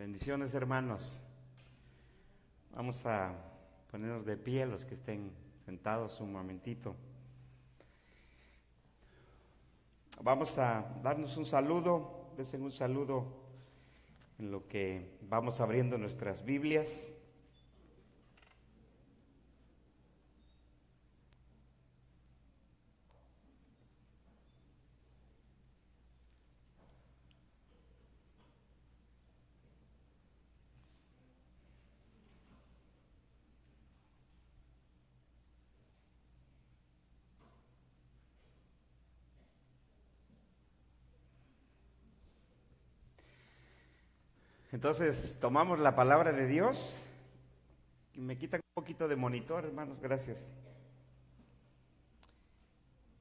Bendiciones, hermanos. Vamos a ponernos de pie, los que estén sentados un momentito. Vamos a darnos un saludo, desen un saludo en lo que vamos abriendo nuestras Biblias. Entonces, tomamos la palabra de Dios. Me quitan un poquito de monitor, hermanos, gracias.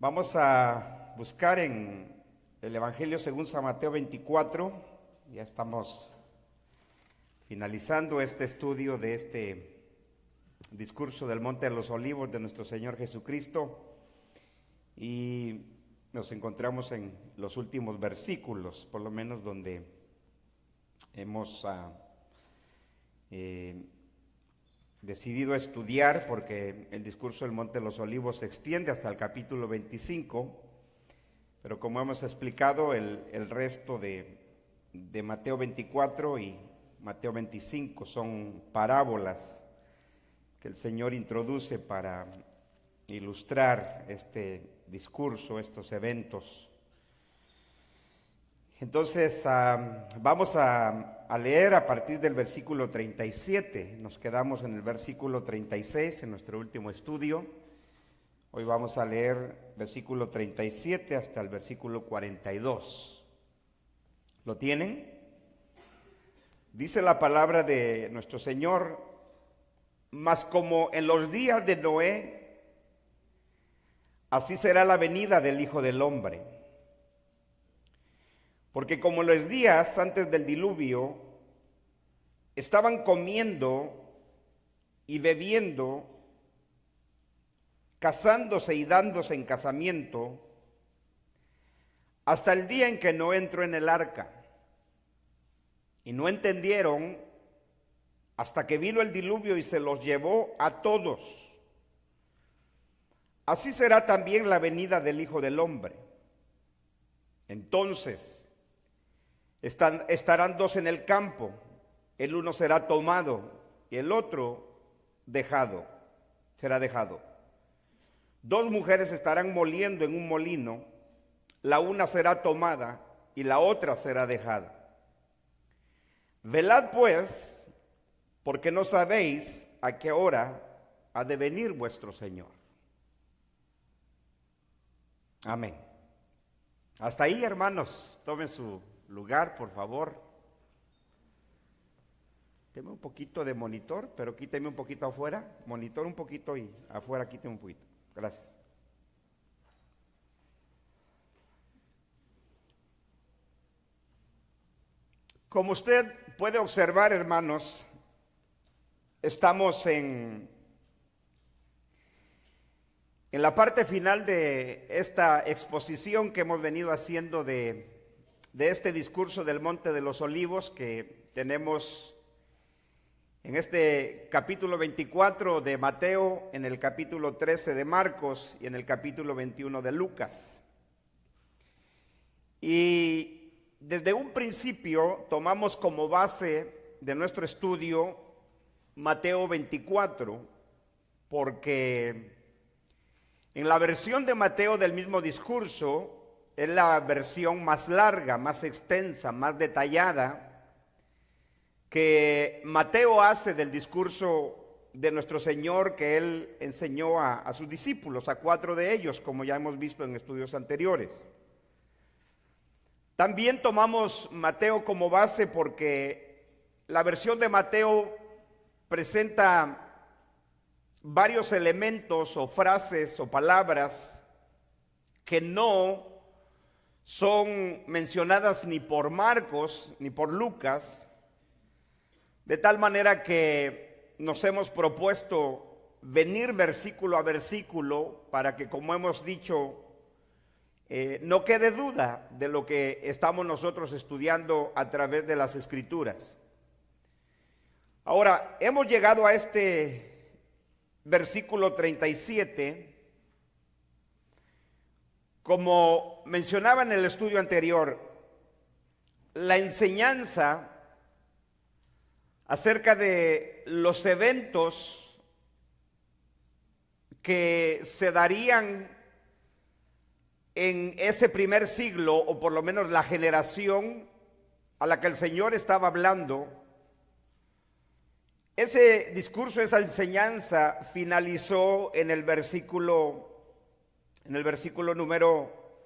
Vamos a buscar en el Evangelio según San Mateo 24. Ya estamos finalizando este estudio de este discurso del Monte de los Olivos de nuestro Señor Jesucristo. Y nos encontramos en los últimos versículos, por lo menos donde hemos decidido estudiar, porque el discurso del Monte de los Olivos se extiende hasta el capítulo 25, pero como hemos explicado, el resto de Mateo 24 y Mateo 25 son parábolas que el Señor introduce para ilustrar este discurso, estos eventos. Entonces, vamos a leer a partir del versículo 37. Nos quedamos en el versículo 36 en nuestro último estudio. Hoy vamos a leer versículo 37 hasta el versículo 42. ¿Lo tienen? Dice la palabra de nuestro Señor: mas como en los días de Noé, así será la venida del Hijo del Hombre. Porque como en los días antes del diluvio, estaban comiendo y bebiendo, casándose y dándose en casamiento, hasta el día en que Noé entró en el arca. Y no entendieron hasta que vino el diluvio y se los llevó a todos. Así será también la venida del Hijo del Hombre. Entonces estarán dos en el campo, el uno será tomado y el otro será dejado. Dos mujeres estarán moliendo en un molino, la una será tomada y la otra será dejada. Velad pues, porque no sabéis a qué hora ha de venir vuestro Señor. Amén. Hasta ahí, hermanos, tomen su lugar, por favor. Deme un poquito de monitor, pero quíteme un poquito afuera. Monitor un poquito y afuera quíteme un poquito. Gracias. Como usted puede observar, hermanos, estamos en la parte final de esta exposición que hemos venido haciendo de este discurso del Monte de los Olivos que tenemos en este capítulo 24 de Mateo, en el capítulo 13 de Marcos y en el capítulo 21 de Lucas. Y desde un principio tomamos como base de nuestro estudio Mateo 24, porque en la versión de Mateo del mismo discurso es la versión más larga, más extensa, más detallada que Mateo hace del discurso de nuestro Señor que Él enseñó a sus discípulos, a 4 de ellos, como ya hemos visto en estudios anteriores. También tomamos Mateo como base porque la versión de Mateo presenta varios elementos o frases o palabras que no son mencionadas ni por Marcos ni por Lucas, de tal manera que nos hemos propuesto venir versículo a versículo para que, como hemos dicho, no quede duda de lo que estamos nosotros estudiando a través de las Escrituras. Ahora, hemos llegado a este versículo 37. Como mencionaba en el estudio anterior, la enseñanza acerca de los eventos que se darían en ese primer siglo, o por lo menos la generación a la que el Señor estaba hablando, ese discurso, esa enseñanza finalizó en el versículo número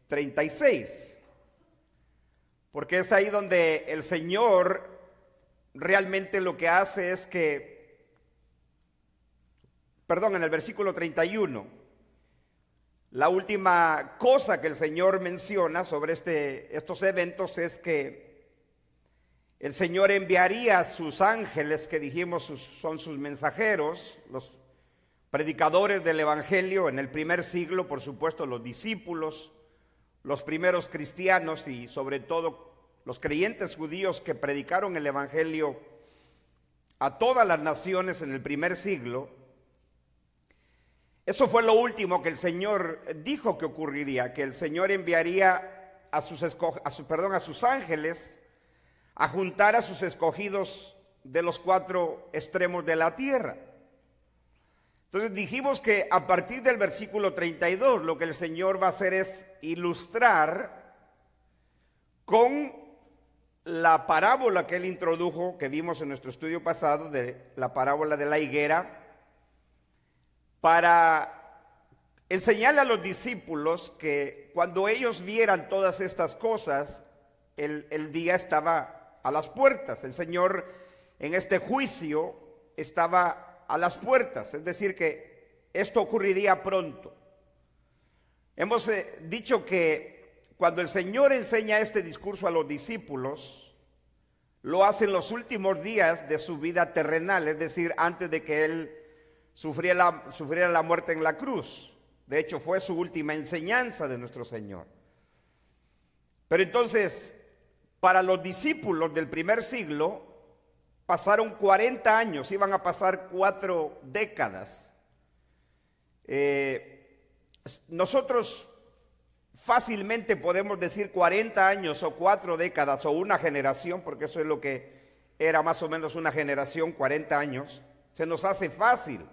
36, porque es ahí donde el Señor realmente lo que hace es que, en el versículo 31, la última cosa que el Señor menciona sobre estos eventos es que el Señor enviaría a sus ángeles, que dijimos son sus mensajeros, los predicadores del Evangelio en el primer siglo, por supuesto los discípulos, los primeros cristianos y sobre todo los creyentes judíos que predicaron el Evangelio a todas las naciones en el primer siglo. Eso fue lo último que el Señor dijo que ocurriría, que el Señor enviaría a sus ángeles a juntar a sus escogidos de los cuatro extremos de la tierra. Entonces dijimos que a partir del versículo 32 lo que el Señor va a hacer es ilustrar con la parábola que Él introdujo, que vimos en nuestro estudio pasado, de la parábola de la higuera, para enseñarle a los discípulos que cuando ellos vieran todas estas cosas, el día estaba a las puertas. El Señor en este juicio estaba a las puertas, es decir, que esto ocurriría pronto. Hemos dicho que cuando el Señor enseña este discurso a los discípulos, lo hace en los últimos días de su vida terrenal, es decir, antes de que Él sufriera la muerte en la cruz. De hecho, fue su última enseñanza de nuestro Señor. Pero entonces, para los discípulos del primer siglo, pasaron 40 años, iban a pasar 4 décadas. Nosotros fácilmente podemos decir 40 años o 4 décadas o una generación, porque eso es lo que era más o menos una generación, 40 años. Se nos hace fácil,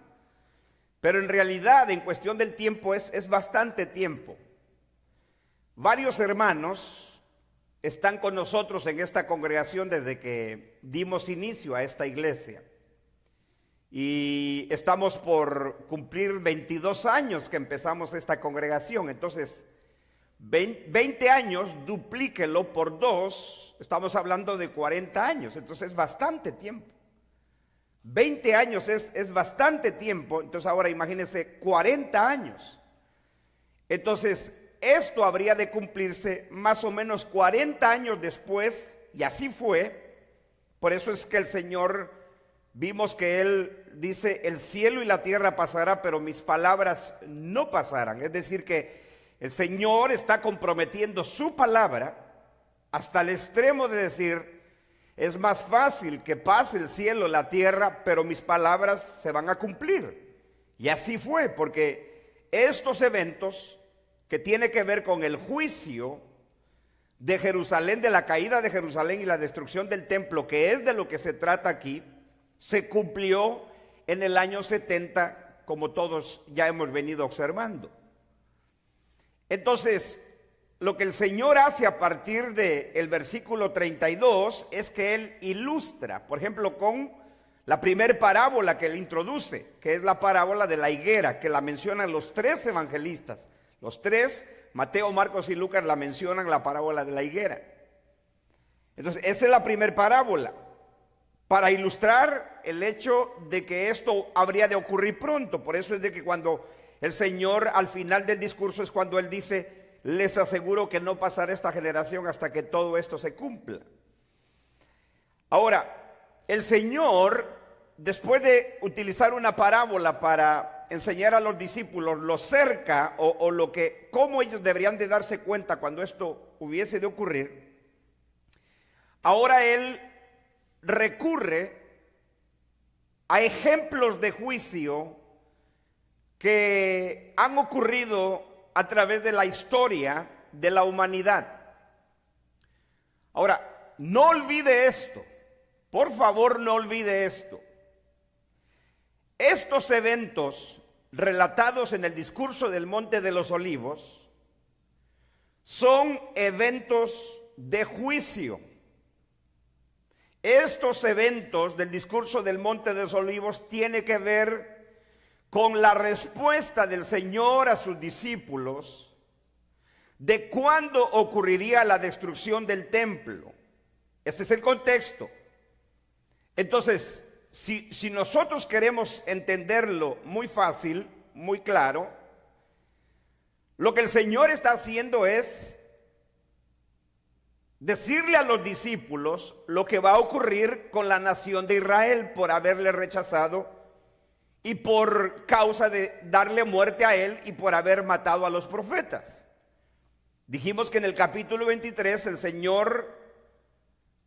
pero en realidad en cuestión del tiempo es bastante tiempo. Varios hermanos están con nosotros en esta congregación desde que dimos inicio a esta iglesia. Y estamos por cumplir 22 años que empezamos esta congregación. Entonces, 20 años, duplíquelo por 2, estamos hablando de 40 años. Entonces es bastante tiempo. 20 años es bastante tiempo. Entonces ahora imagínense 40 años. Entonces, esto habría de cumplirse más o menos 40 años después, y así fue. Por eso es que el Señor, vimos que Él dice, el cielo y la tierra pasará, pero mis palabras no pasarán. Es decir, que el Señor está comprometiendo su palabra hasta el extremo de decir, es más fácil que pase el cielo, la tierra, pero mis palabras se van a cumplir. Y así fue, porque estos eventos que tiene que ver con el juicio de Jerusalén, de la caída de Jerusalén y la destrucción del templo, que es de lo que se trata aquí, se cumplió en el año 70, como todos ya hemos venido observando. Entonces, lo que el Señor hace a partir del versículo 32 es que Él ilustra, por ejemplo, con la primer parábola que Él introduce, que es la parábola de la higuera, que la mencionan los 3 evangelistas. Los 3, Mateo, Marcos y Lucas, la mencionan, la parábola de la higuera. Entonces, esa es la primera parábola, para ilustrar el hecho de que esto habría de ocurrir pronto. Por eso es de que cuando el Señor al final del discurso es cuando Él dice, les aseguro que no pasará esta generación hasta que todo esto se cumpla. Ahora, el Señor, después de utilizar una parábola para enseñar a los discípulos lo cerca cómo ellos deberían de darse cuenta cuando esto hubiese de ocurrir, ahora Él recurre a ejemplos de juicio que han ocurrido a través de la historia de la humanidad. Ahora, no olvide esto, por favor no olvide esto. Estos eventos relatados en el discurso del Monte de los Olivos son eventos de juicio. Estos eventos del discurso del Monte de los Olivos tienen que ver con la respuesta del Señor a sus discípulos de cuándo ocurriría la destrucción del templo. Ese es el contexto. Entonces, si nosotros queremos entenderlo muy fácil, muy claro, lo que el Señor está haciendo es decirle a los discípulos lo que va a ocurrir con la nación de Israel por haberle rechazado y por causa de darle muerte a él y por haber matado a los profetas. Dijimos que en el capítulo 23 el Señor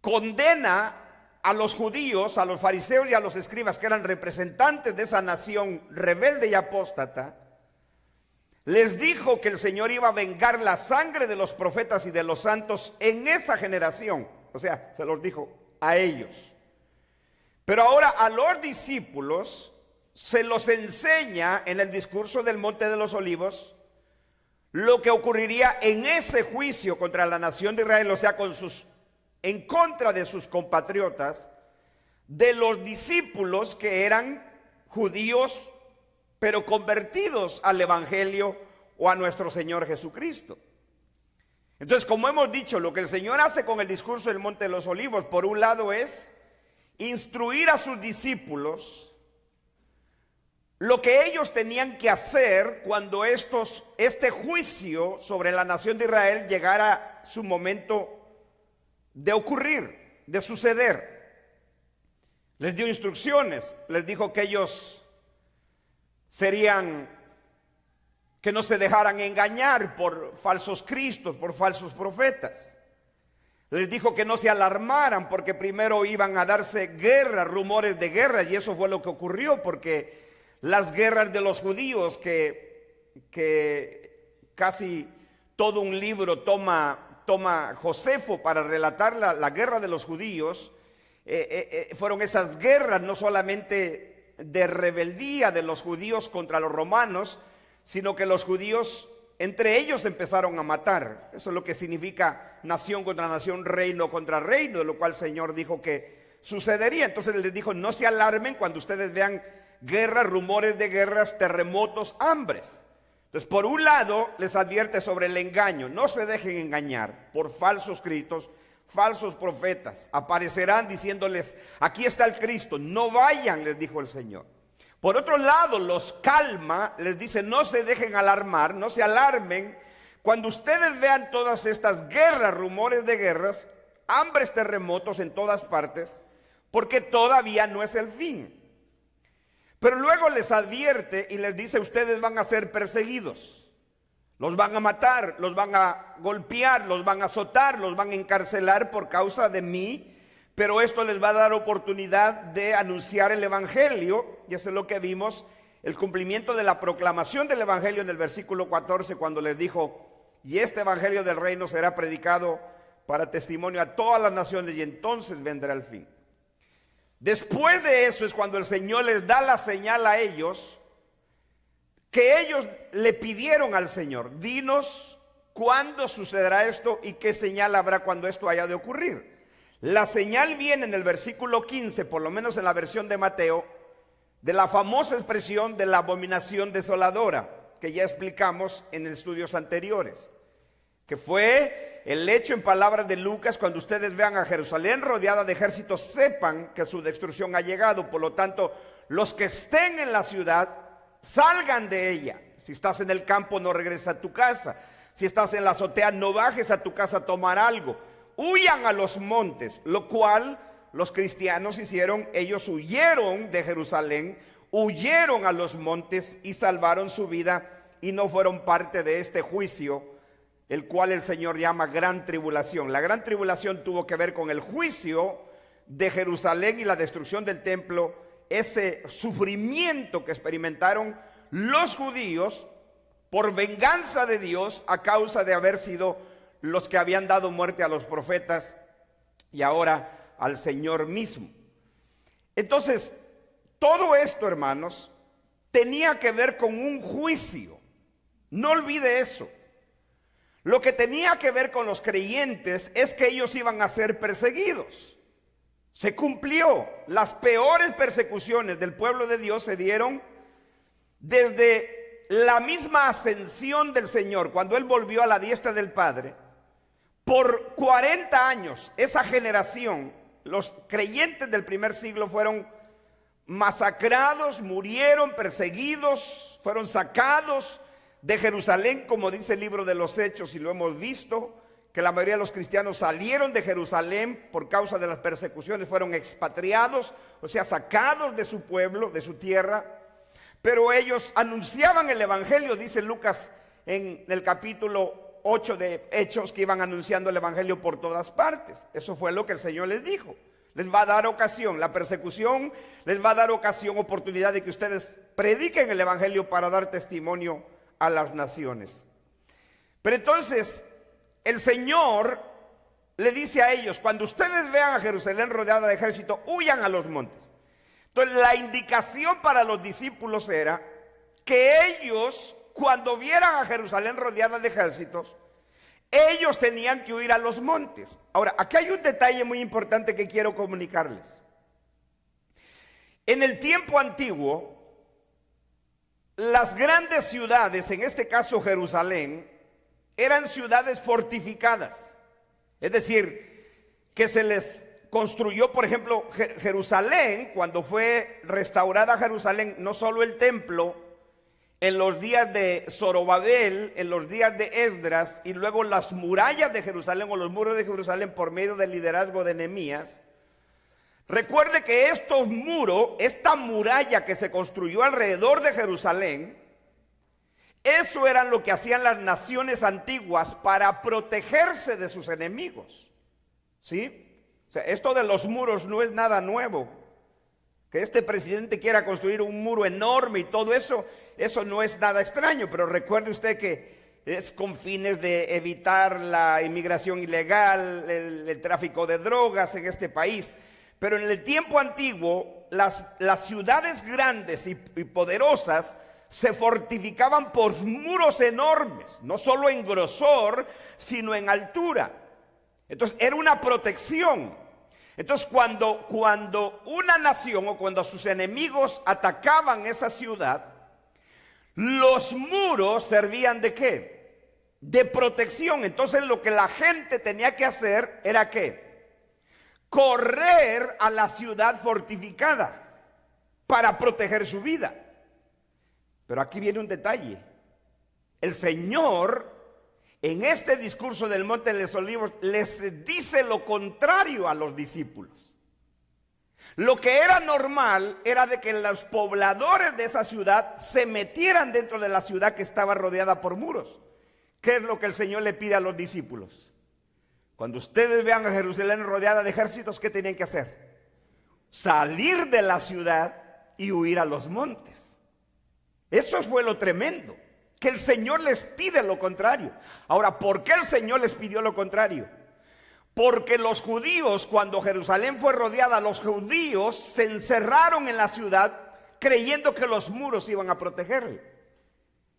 condena a los judíos, a los fariseos y a los escribas, que eran representantes de esa nación rebelde y apóstata. Les dijo que el Señor iba a vengar la sangre de los profetas y de los santos en esa generación. O sea, se los dijo a ellos. Pero ahora a los discípulos se los enseña en el discurso del Monte de los Olivos lo que ocurriría en ese juicio contra la nación de Israel, o sea, en contra de sus compatriotas, de los discípulos que eran judíos, pero convertidos al Evangelio o a nuestro Señor Jesucristo. Entonces, como hemos dicho, lo que el Señor hace con el discurso del Monte de los Olivos, por un lado es instruir a sus discípulos lo que ellos tenían que hacer cuando este juicio sobre la nación de Israel llegara a su momento de ocurrir, de suceder. Les dio instrucciones, les dijo que ellos que no se dejaran engañar por falsos cristos, por falsos profetas. Les dijo que no se alarmaran porque primero iban a darse guerra, rumores de guerra, y eso fue lo que ocurrió, porque las guerras de los judíos que casi todo un libro toma Josefo para relatar la guerra de los judíos, fueron esas guerras no solamente de rebeldía de los judíos contra los romanos, sino que los judíos entre ellos empezaron a matar. Eso es lo que significa nación contra nación, reino contra reino, de lo cual el Señor dijo que sucedería. Entonces les dijo, no se alarmen cuando ustedes vean guerras, rumores de guerras, terremotos, hambres. Entonces, por un lado, les advierte sobre el engaño. No se dejen engañar por falsos cristos, falsos profetas. Aparecerán diciéndoles, aquí está el Cristo. No vayan, les dijo el Señor. Por otro lado, los calma, les dice, no se dejen alarmar, no se alarmen. Cuando ustedes vean todas estas guerras, rumores de guerras, hambres, terremotos en todas partes, porque todavía no es el fin. Pero luego les advierte y les dice, ustedes van a ser perseguidos, los van a matar, los van a golpear, los van a azotar, los van a encarcelar por causa de mí, pero esto les va a dar oportunidad de anunciar el Evangelio, y eso es lo que vimos, el cumplimiento de la proclamación del Evangelio en el versículo 14, cuando les dijo, y este Evangelio del reino será predicado para testimonio a todas las naciones, y entonces vendrá el fin. Después de eso es cuando el Señor les da la señal a ellos, que ellos le pidieron al Señor, dinos cuándo sucederá esto y qué señal habrá cuando esto haya de ocurrir. La señal viene en el versículo 15, por lo menos en la versión de Mateo, de la famosa expresión de la abominación desoladora, que ya explicamos en estudios anteriores, que fue el hecho, en palabras de Lucas, cuando ustedes vean a Jerusalén rodeada de ejércitos, sepan que su destrucción ha llegado. Por lo tanto, los que estén en la ciudad, salgan de ella. Si estás en el campo, no regreses a tu casa. Si estás en la azotea, no bajes a tu casa a tomar algo. Huyan a los montes, lo cual los cristianos hicieron. Ellos huyeron de Jerusalén, huyeron a los montes y salvaron su vida y no fueron parte de este juicio, el cual el Señor llama gran tribulación. La gran tribulación tuvo que ver con el juicio de Jerusalén y la destrucción del templo, ese sufrimiento que experimentaron los judíos por venganza de Dios a causa de haber sido los que habían dado muerte a los profetas y ahora al Señor mismo. Entonces, todo esto, hermanos, tenía que ver con un juicio. No olvide eso. Lo que tenía que ver con los creyentes es que ellos iban a ser perseguidos. Se cumplió. Las peores persecuciones del pueblo de Dios se dieron desde la misma ascensión del Señor, cuando Él volvió a la diestra del Padre. Por 40 años, esa generación, los creyentes del primer siglo fueron masacrados, murieron, perseguidos, fueron sacados de Jerusalén, como dice el libro de los Hechos, y lo hemos visto, que la mayoría de los cristianos salieron de Jerusalén por causa de las persecuciones, fueron expatriados, o sea, sacados de su pueblo, de su tierra, pero ellos anunciaban el evangelio, dice Lucas en el capítulo 8 de Hechos, que iban anunciando el evangelio por todas partes. Eso fue lo que el Señor les dijo. Les va a dar ocasión, la persecución les va a dar ocasión, oportunidad de que ustedes prediquen el evangelio para dar testimonio a las naciones. Pero entonces el Señor le dice a ellos: cuando ustedes vean a Jerusalén rodeada de ejército, huyan a los montes. Entonces la indicación para los discípulos era que ellos, cuando vieran a Jerusalén rodeada de ejércitos, ellos tenían que huir a los montes. Ahora, aquí hay un detalle muy importante que quiero comunicarles. En el tiempo antiguo, las grandes ciudades, en este caso Jerusalén, eran ciudades fortificadas. Es decir, que se les construyó, por ejemplo, Jerusalén, cuando fue restaurada Jerusalén, no solo el templo, en los días de Zorobabel, en los días de Esdras, y luego las murallas de Jerusalén o los muros de Jerusalén por medio del liderazgo de Nehemías. Recuerde que estos muros, esta muralla que se construyó alrededor de Jerusalén, eso eran lo que hacían las naciones antiguas para protegerse de sus enemigos. ¿Sí? O sea, esto de los muros no es nada nuevo. Que este presidente quiera construir un muro enorme y todo eso, eso no es nada extraño. Pero recuerde usted que es con fines de evitar la inmigración ilegal, el tráfico de drogas en este país. Pero en el tiempo antiguo, las ciudades grandes y poderosas se fortificaban por muros enormes, no solo en grosor, sino en altura. Entonces era una protección. Entonces cuando una nación o cuando sus enemigos atacaban esa ciudad, los muros servían ¿de qué? De protección. Entonces lo que la gente tenía que hacer era ¿qué? Correr a la ciudad fortificada para proteger su vida. Pero aquí viene un detalle. El Señor, en este discurso del Monte de los Olivos, les dice lo contrario a los discípulos. Lo que era normal era de que los pobladores de esa ciudad se metieran dentro de la ciudad que estaba rodeada por muros. ¿Qué es lo que el Señor le pide a los discípulos? Cuando ustedes vean a Jerusalén rodeada de ejércitos, ¿qué tenían que hacer? Salir de la ciudad y huir a los montes. Eso fue lo tremendo, que el Señor les pide lo contrario. Ahora, ¿por qué el Señor les pidió lo contrario? Porque los judíos, cuando Jerusalén fue rodeada, los judíos se encerraron en la ciudad creyendo que los muros iban a protegerle.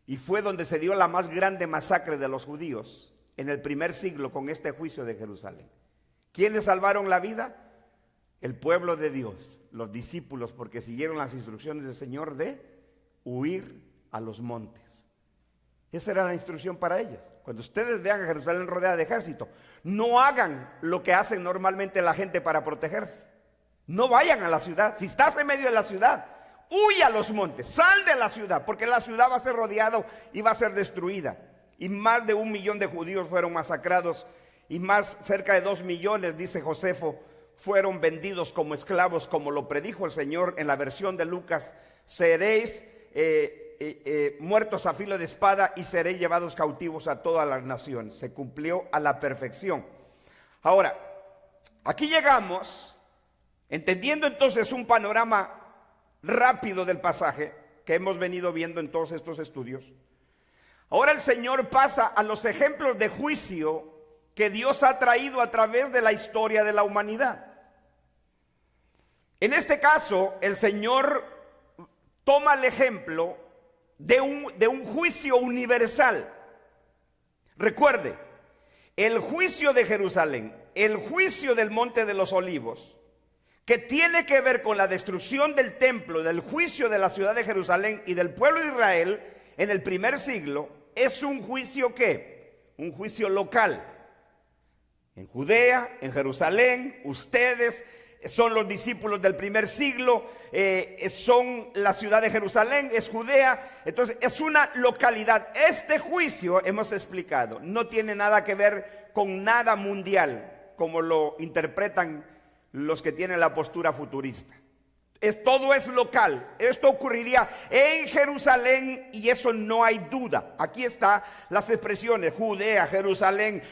Y fue donde se dio la más grande masacre de los judíos en el primer siglo con este juicio de Jerusalén. ¿Quiénes salvaron la vida? El pueblo de Dios, los discípulos, porque siguieron las instrucciones del Señor de huir a los montes. Esa era la instrucción para ellos. Cuando ustedes vean a Jerusalén rodeada de ejército, no hagan lo que hacen normalmente la gente para protegerse. No vayan a la ciudad. Si estás en medio de la ciudad, huye a los montes, sal de la ciudad, porque la ciudad va a ser rodeada y va a ser destruida. Y más de 1 millón de judíos fueron masacrados, y más cerca de 2 millones, dice Josefo, fueron vendidos como esclavos, como lo predijo el Señor en la versión de Lucas: seréis muertos a filo de espada y seréis llevados cautivos a todas las naciones. Se cumplió a la perfección. Ahora, aquí llegamos Entendiendo entonces un panorama rápido del pasaje que hemos venido viendo en todos estos estudios, ahora el Señor pasa a los ejemplos de juicio que Dios ha traído a través de la historia de la humanidad. En este caso, el Señor toma el ejemplo de un juicio universal. Recuerde, el juicio de Jerusalén, el juicio del Monte de los Olivos, que tiene que ver con la destrucción del templo, del juicio de la ciudad de Jerusalén y del pueblo de Israel en el primer siglo, es un juicio ¿qué? Un juicio local. En Judea, en Jerusalén, ustedes son los discípulos del primer siglo, son la ciudad de Jerusalén, es Judea, entonces es una localidad. Este juicio, hemos explicado, no tiene nada que ver con nada mundial, como lo interpretan los que tienen la postura futurista. Todo es local. Esto ocurriría en Jerusalén y eso no hay duda. Aquí están las expresiones: Judea, Jerusalén.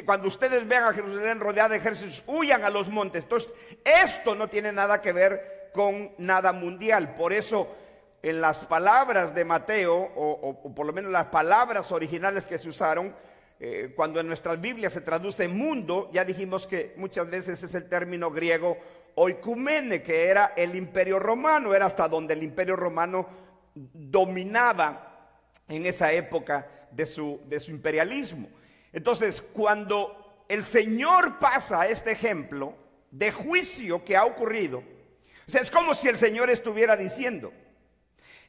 Cuando ustedes vean a Jerusalén rodeada de ejércitos, huyan a los montes. Entonces, esto no tiene nada que ver con nada mundial. Por eso, en las palabras de Mateo, o por lo menos las palabras originales que se usaron, cuando en nuestras Biblias se traduce mundo, ya dijimos que muchas veces es el término griego oikumene, que era el imperio romano, era hasta donde el imperio romano dominaba en esa época de su imperialismo. Entonces, cuando el Señor pasa a este ejemplo de juicio que ha ocurrido, o sea, es como si el Señor estuviera diciendo: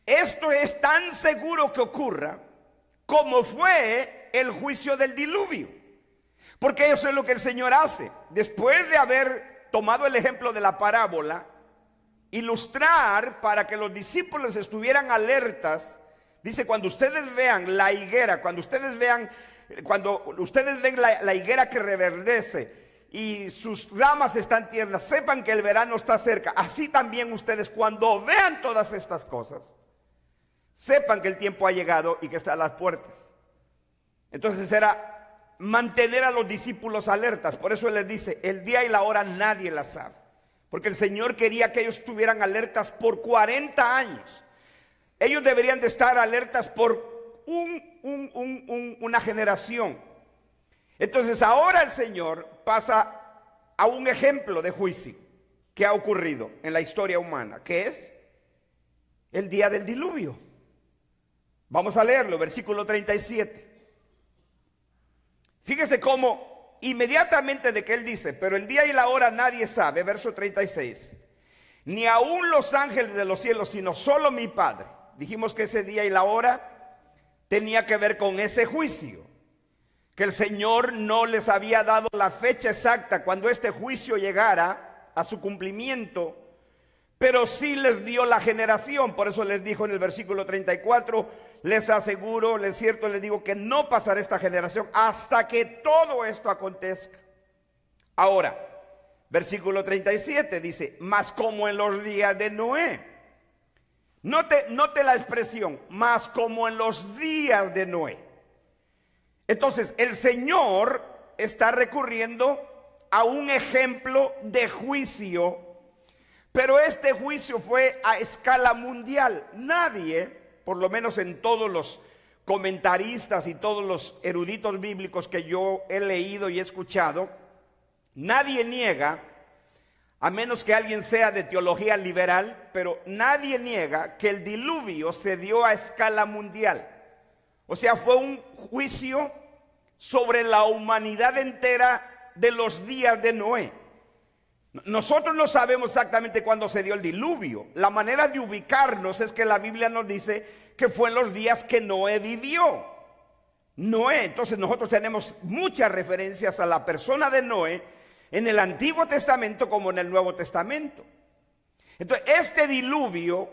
esto es tan seguro que ocurra como fue el juicio del diluvio. Porque eso es lo que el Señor hace. Después de haber tomado el ejemplo de la parábola, ilustrar para que los discípulos estuvieran alertas. Dice: cuando ustedes vean la higuera, cuando ustedes ven la higuera que reverdece y sus ramas están tiernas, sepan que el verano está cerca. Así también ustedes, cuando vean todas estas cosas, sepan que el tiempo ha llegado y que está a las puertas. Entonces era mantener a los discípulos alertas. Por eso Él les dice: el día y la hora nadie la sabe. Porque el Señor quería que ellos estuvieran alertas por 40 años. Ellos deberían de estar alertas por una generación. Entonces ahora el Señor pasa a un ejemplo de juicio que ha ocurrido en la historia humana, que es el día del diluvio. Vamos a leerlo, versículo 37. Fíjese cómo inmediatamente de que Él dice: pero el día y la hora nadie sabe, verso 36, ni aún los ángeles de los cielos, sino solo mi Padre. Dijimos que ese día y la hora tenía que ver con ese juicio, que el Señor no les había dado la fecha exacta cuando este juicio llegara a su cumplimiento, pero sí les dio la generación. Por eso les dijo en el versículo 34: les aseguro, les cierto, les digo que no pasará esta generación hasta que todo esto acontezca. Ahora, versículo 37 dice: mas como en los días de Noé. Note la expresión: mas como en los días de Noé. Entonces, el Señor está recurriendo a un ejemplo de juicio, pero este juicio fue a escala mundial. Nadie, por lo menos en todos los comentaristas y todos los eruditos bíblicos que yo he leído y he escuchado, nadie niega, a menos que alguien sea de teología liberal, pero nadie niega que el diluvio se dio a escala mundial. O sea, fue un juicio sobre la humanidad entera de los días de Noé. Nosotros no sabemos exactamente cuándo se dio el diluvio. La manera de ubicarnos es que la Biblia nos dice que fue en los días que Noé vivió. Noé, entonces nosotros tenemos muchas referencias a la persona de Noé en el Antiguo Testamento como en el Nuevo Testamento. Entonces, este diluvio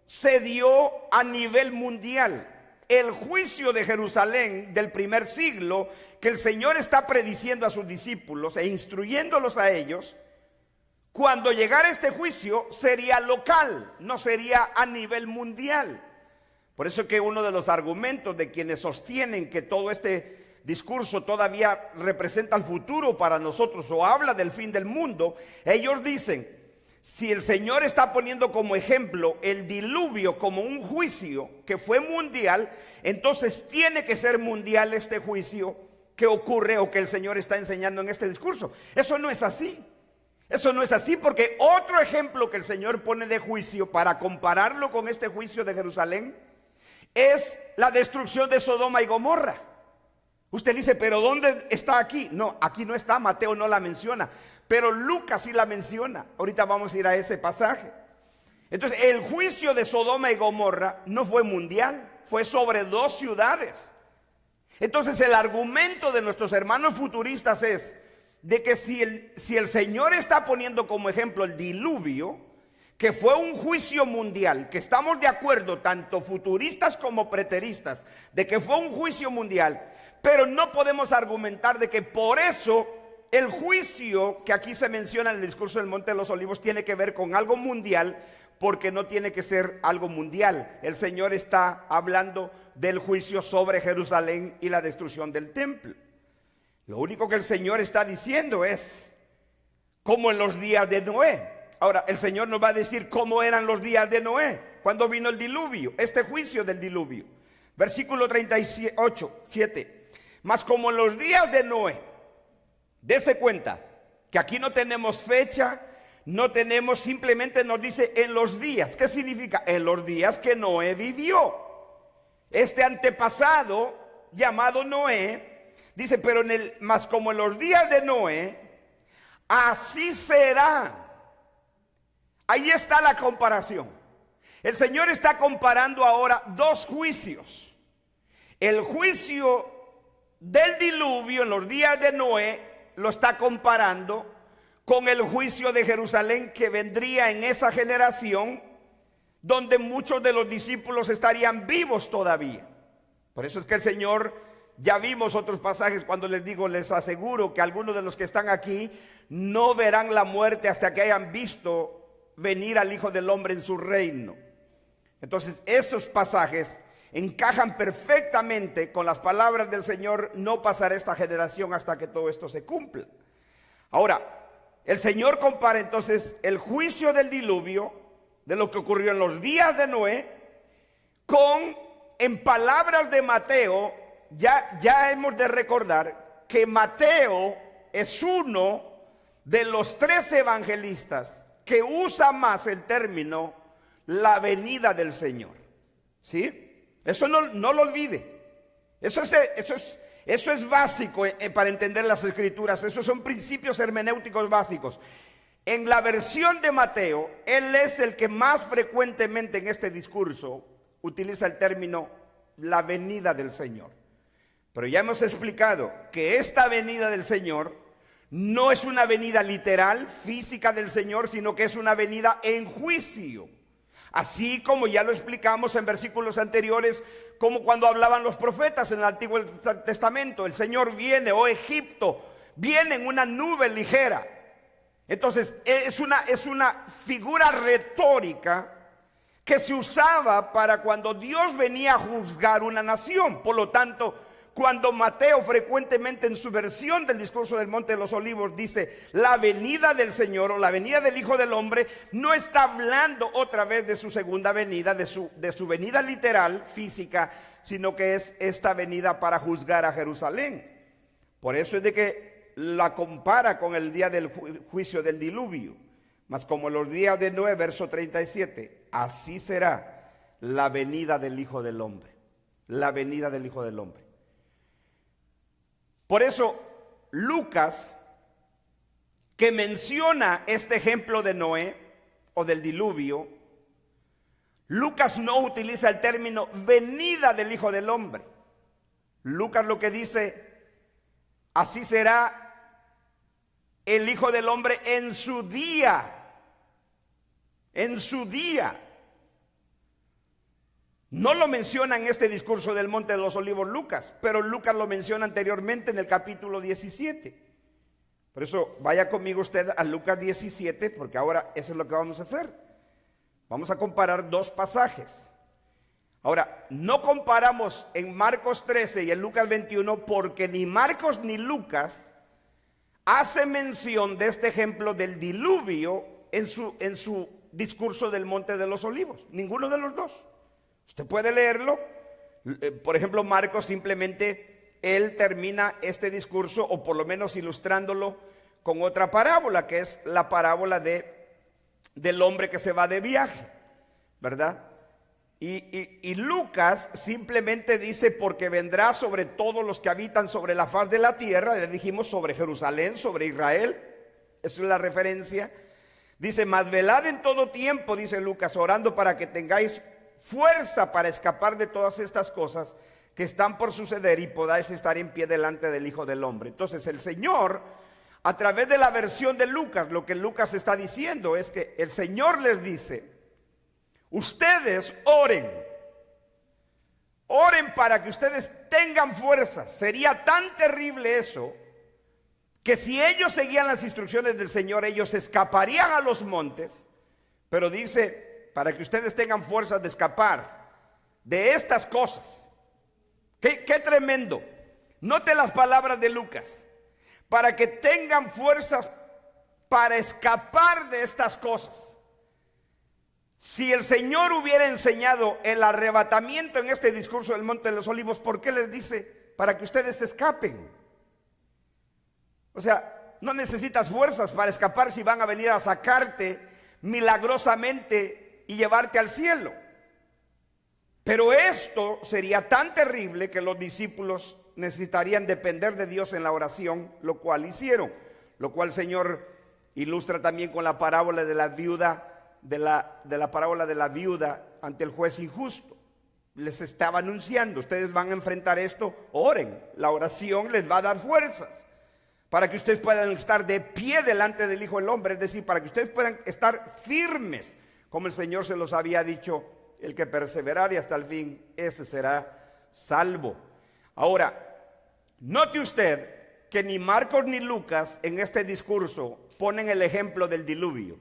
se dio a nivel mundial. El juicio de Jerusalén del primer siglo, que el Señor está prediciendo a sus discípulos e instruyéndolos a ellos, cuando llegara este juicio sería local, no sería a nivel mundial. Por eso que uno de los argumentos de quienes sostienen que todo este discurso todavía representa el futuro para nosotros o habla del fin del mundo, ellos dicen: si el Señor está poniendo como ejemplo el diluvio como un juicio que fue mundial, entonces tiene que ser mundial este juicio que ocurre o que el Señor está enseñando en este discurso. Eso no es así. Eso no es así, porque otro ejemplo que el Señor pone de juicio para compararlo con este juicio de Jerusalén es la destrucción de Sodoma y Gomorra. Usted dice, pero ¿dónde está aquí? No, aquí no está, Mateo no la menciona, pero Lucas sí la menciona. Ahorita vamos a ir a ese pasaje. Entonces, el juicio de Sodoma y Gomorra no fue mundial, fue sobre 2 ciudades. Entonces, el argumento de nuestros hermanos futuristas es de que si el Señor está poniendo como ejemplo el diluvio, que fue un juicio mundial, que estamos de acuerdo, tanto futuristas como preteristas, de que fue un juicio mundial, pero no podemos argumentar de que por eso el juicio que aquí se menciona en el discurso del Monte de los Olivos tiene que ver con algo mundial, porque no tiene que ser algo mundial. El Señor está hablando del juicio sobre Jerusalén y la destrucción del templo. Lo único que el Señor está diciendo es como en los días de Noé. Ahora, el Señor nos va a decir cómo eran los días de Noé, cuando vino el diluvio, este juicio del diluvio. Versículo 38, 7. Mas como en los días de Noé, dése cuenta que aquí no tenemos fecha, no tenemos, simplemente nos dice en los días. ¿Qué significa? En los días que Noé vivió. Este antepasado llamado Noé, dice, pero más como en los días de Noé, así será. Ahí está la comparación. El Señor está comparando ahora 2 juicios. El juicio del diluvio en los días de Noé lo está comparando con el juicio de Jerusalén que vendría en esa generación, donde muchos de los discípulos estarían vivos todavía. Por eso es que el Señor, ya vimos otros pasajes cuando les digo, les aseguro que algunos de los que están aquí no verán la muerte hasta que hayan visto venir al Hijo del Hombre en su reino. Entonces esos pasajes encajan perfectamente con las palabras del Señor: no pasará esta generación hasta que todo esto se cumpla. Ahora, el Señor compara entonces el juicio del diluvio, de lo que ocurrió en los días de Noé, con, en palabras de Mateo, ya hemos de recordar que Mateo es uno de los 3 evangelistas que usa más el término la venida del Señor. ¿Sí? Eso no lo olvide. Eso es básico para entender las Escrituras. Esos son principios hermenéuticos básicos. En la versión de Mateo, él es el que más frecuentemente en este discurso utiliza el término la venida del Señor. Pero ya hemos explicado que esta venida del Señor no es una venida literal, física del Señor, sino que es una venida en juicio. Así como ya lo explicamos en versículos anteriores, como cuando hablaban los profetas en el Antiguo Testamento: el Señor viene, oh Egipto, viene en una nube ligera. Entonces es una figura retórica que se usaba para cuando Dios venía a juzgar una nación. Por lo tanto, cuando Mateo frecuentemente en su versión del discurso del Monte de los Olivos dice la venida del Señor o la venida del Hijo del Hombre, no está hablando otra vez de su segunda venida, de su venida literal, física, sino que es esta venida para juzgar a Jerusalén. Por eso es de que la compara con el día del juicio del diluvio. Mas como los días de Noé, verso 37, así será la venida del Hijo del Hombre. La venida del Hijo del Hombre. Por eso Lucas, que menciona este ejemplo de Noé o del diluvio, Lucas no utiliza el término venida del Hijo del Hombre. Lucas lo que dice: así será el Hijo del Hombre en su día. En su día. No lo menciona en este discurso del Monte de los Olivos Lucas, pero Lucas lo menciona anteriormente en el capítulo 17. Por eso vaya conmigo usted a Lucas 17, porque ahora eso es lo que vamos a hacer. Vamos a comparar 2 pasajes. Ahora, no comparamos en Marcos 13 y en Lucas 21, porque ni Marcos ni Lucas hace mención de este ejemplo del diluvio en su discurso del Monte de los Olivos, ninguno de los dos. Usted puede leerlo. Por ejemplo, Marcos simplemente, él termina este discurso, o por lo menos ilustrándolo con otra parábola, que es la parábola del hombre que se va de viaje, ¿verdad? Y Lucas simplemente dice, porque vendrá sobre todos los que habitan sobre la faz de la tierra. Le dijimos sobre Jerusalén, sobre Israel. Esa es la referencia. Dice, mas velad en todo tiempo, dice Lucas, orando para que tengáis fuerza para escapar de todas estas cosas que están por suceder y podáis estar en pie delante del Hijo del Hombre. Entonces el Señor, a través de la versión de Lucas, lo que Lucas está diciendo es que el Señor les dice, ustedes oren para que ustedes tengan fuerza. Sería tan terrible eso, que si ellos seguían las instrucciones del Señor, ellos escaparían a los montes. Pero dice, para que ustedes tengan fuerzas de escapar de estas cosas. Qué tremendo. Note las palabras de Lucas. Para que tengan fuerzas para escapar de estas cosas. Si el Señor hubiera enseñado el arrebatamiento en este discurso del Monte de los Olivos, ¿por qué les dice? Para que ustedes se escapen. O sea, no necesitas fuerzas para escapar si van a venir a sacarte milagrosamente y llevarte al cielo. Pero esto sería tan terrible que los discípulos necesitarían depender de Dios en la oración, lo cual hicieron. Lo cual el Señor ilustra también con la parábola de la viuda, de la parábola de la viuda ante el juez injusto. Les estaba anunciando, ustedes van a enfrentar esto, oren. La oración les va a dar fuerzas para que ustedes puedan estar de pie delante del Hijo del Hombre, es decir, para que ustedes puedan estar firmes, como el Señor se los había dicho, el que perseverare hasta el fin, ese será salvo. Ahora, note usted que ni Marcos ni Lucas en este discurso ponen el ejemplo del diluvio.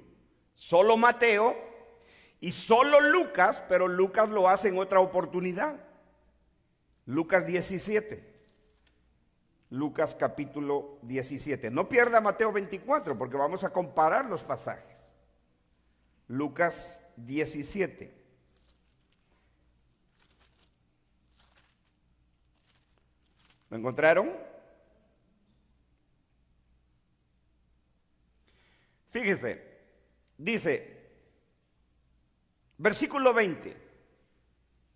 Solo Mateo y solo Lucas, pero Lucas lo hace en otra oportunidad. Lucas 17. Lucas capítulo 17. No pierda Mateo 24 porque vamos a comparar los pasajes. Lucas 17. ¿Lo encontraron? Fíjese, dice, versículo 20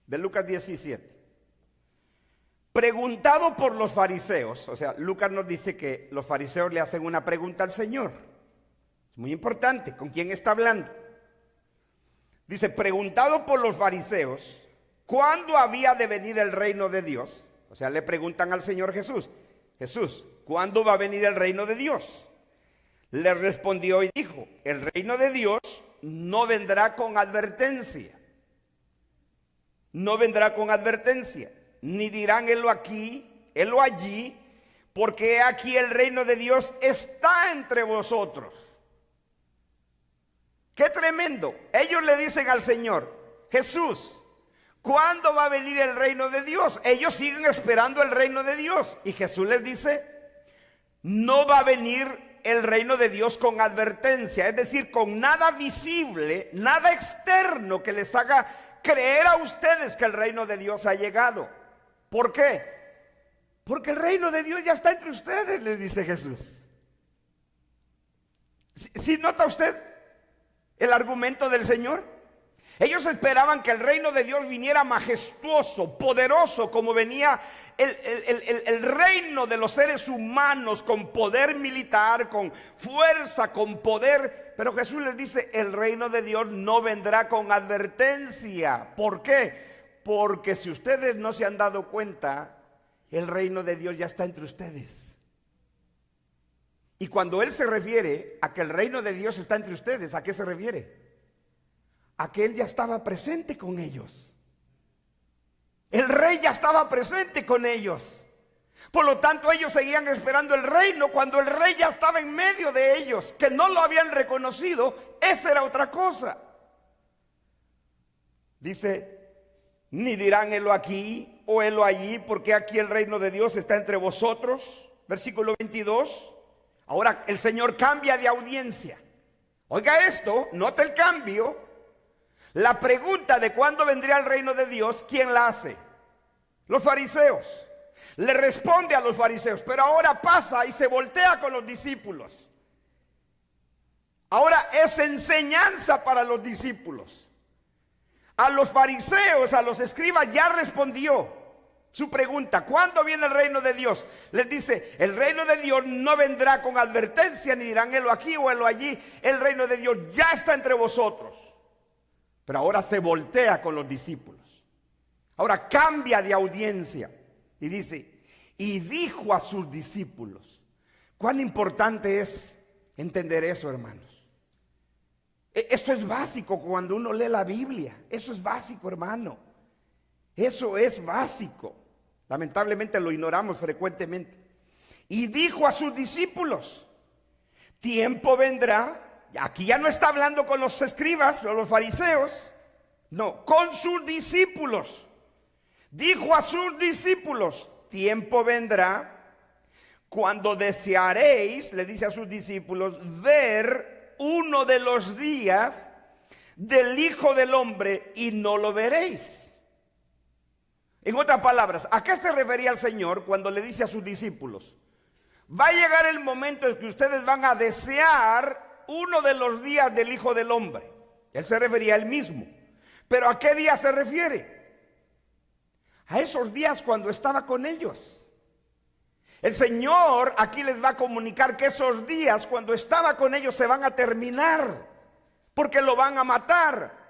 de Lucas 17. Preguntado por los fariseos, o sea, Lucas nos dice que los fariseos le hacen una pregunta al Señor. Es muy importante, ¿con quién está hablando? Dice, preguntado por los fariseos, ¿cuándo había de venir el reino de Dios? O sea, le preguntan al Señor Jesús, Jesús, ¿cuándo va a venir el reino de Dios? Le respondió y dijo, el reino de Dios no vendrá con advertencia. No vendrá con advertencia. Ni dirán helo aquí, helo allí, porque aquí el reino de Dios está entre vosotros. ¡Qué tremendo! Ellos le dicen al Señor, Jesús, ¿cuándo va a venir el reino de Dios? Ellos siguen esperando el reino de Dios. Y Jesús les dice, no va a venir el reino de Dios con advertencia, es decir, con nada visible, nada externo que les haga creer a ustedes que el reino de Dios ha llegado. ¿Por qué? Porque el reino de Dios ya está entre ustedes, les dice Jesús. ¿Sí nota usted el argumento del Señor? Ellos esperaban que el reino de Dios viniera majestuoso, poderoso, como venía el reino de los seres humanos, con poder militar, con fuerza, con poder. Pero Jesús les dice, el reino de Dios no vendrá con advertencia. ¿Por qué? Porque si ustedes no se han dado cuenta, el reino de Dios ya está entre ustedes. Y cuando Él se refiere a que el reino de Dios está entre ustedes, ¿a qué se refiere? A que Él ya estaba presente con ellos. El rey ya estaba presente con ellos. Por lo tanto, ellos seguían esperando el reino cuando el rey ya estaba en medio de ellos. Que no lo habían reconocido, esa era otra cosa. Dice, ni dirán helo aquí o helo allí, porque aquí el reino de Dios está entre vosotros. Versículo 22. Ahora el Señor cambia de audiencia. Oiga esto, nota el cambio. La pregunta de cuándo vendría el reino de Dios, ¿quién la hace? Los fariseos. Le responde a los fariseos, pero ahora pasa y se voltea con los discípulos. Ahora es enseñanza para los discípulos. A los fariseos, a los escribas ya respondió su pregunta: ¿cuándo viene el reino de Dios? Les dice: el reino de Dios no vendrá con advertencia, ni dirán helo aquí o helo allí. El reino de Dios ya está entre vosotros. Pero ahora se voltea con los discípulos. Ahora cambia de audiencia y dice: y dijo a sus discípulos. ¿Cuán importante es entender eso, hermanos? Eso es básico cuando uno lee la Biblia. Eso es básico, hermano. Eso es básico. Lamentablemente lo ignoramos frecuentemente. Y dijo a sus discípulos: tiempo vendrá. Aquí ya no está hablando con los escribas o los fariseos. No, con sus discípulos. Dijo a sus discípulos: tiempo vendrá cuando desearéis, le dice a sus discípulos, ver uno de los días del Hijo del Hombre y no lo veréis. En otras palabras, ¿a qué se refería el Señor cuando le dice a sus discípulos? Va a llegar el momento en que ustedes van a desear uno de los días del Hijo del Hombre. Él se refería a él mismo. ¿Pero a qué día se refiere? A esos días cuando estaba con ellos. El Señor aquí les va a comunicar que esos días cuando estaba con ellos se van a terminar, porque lo van a matar.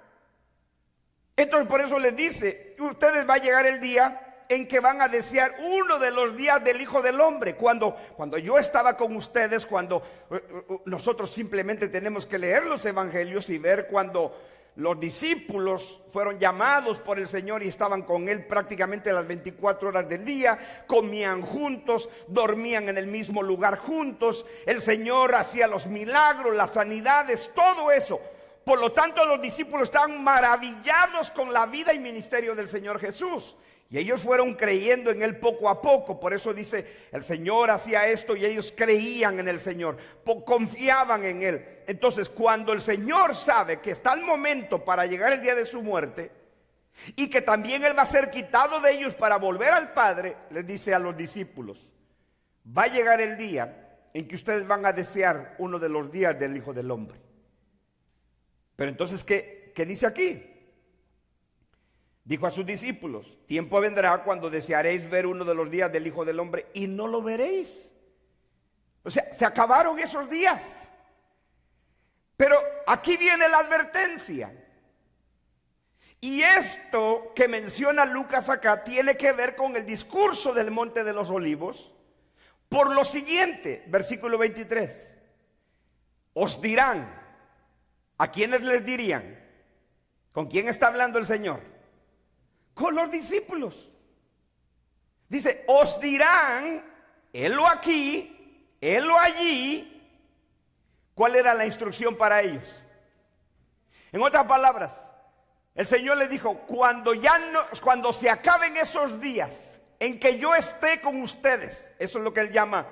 Entonces por eso les dice: ustedes va a llegar el día en que van a desear uno de los días del Hijo del Hombre. Cuando yo estaba con ustedes, cuando nosotros simplemente tenemos que leer los evangelios y ver cuando los discípulos fueron llamados por el Señor y estaban con Él prácticamente las 24 horas del día, comían juntos, dormían en el mismo lugar juntos, el Señor hacía los milagros, las sanidades, todo eso. Por lo tanto, los discípulos estaban maravillados con la vida y ministerio del Señor Jesús. Y ellos fueron creyendo en Él poco a poco. Por eso dice, el Señor hacía esto y ellos creían en el Señor, confiaban en Él. Entonces, cuando el Señor sabe que está el momento para llegar el día de su muerte y que también Él va a ser quitado de ellos para volver al Padre, les dice a los discípulos: va a llegar el día en que ustedes van a desear uno de los días del Hijo del Hombre. Pero entonces, ¿qué dice aquí? Dijo a sus discípulos: tiempo vendrá cuando desearéis ver uno de los días del Hijo del Hombre y no lo veréis. O sea, se acabaron esos días. Pero aquí viene la advertencia. Y esto que menciona Lucas acá tiene que ver con el discurso del Monte de los Olivos. Por lo siguiente, versículo 23. Os dirán. ¿A quiénes les dirían? ¿Con quién está hablando el Señor? Con los discípulos. Dice: os dirán, helo aquí, helo allí. ¿Cuál era la instrucción para ellos? En otras palabras, el Señor les dijo: cuando se acaben esos días en que yo esté con ustedes, eso es lo que Él llama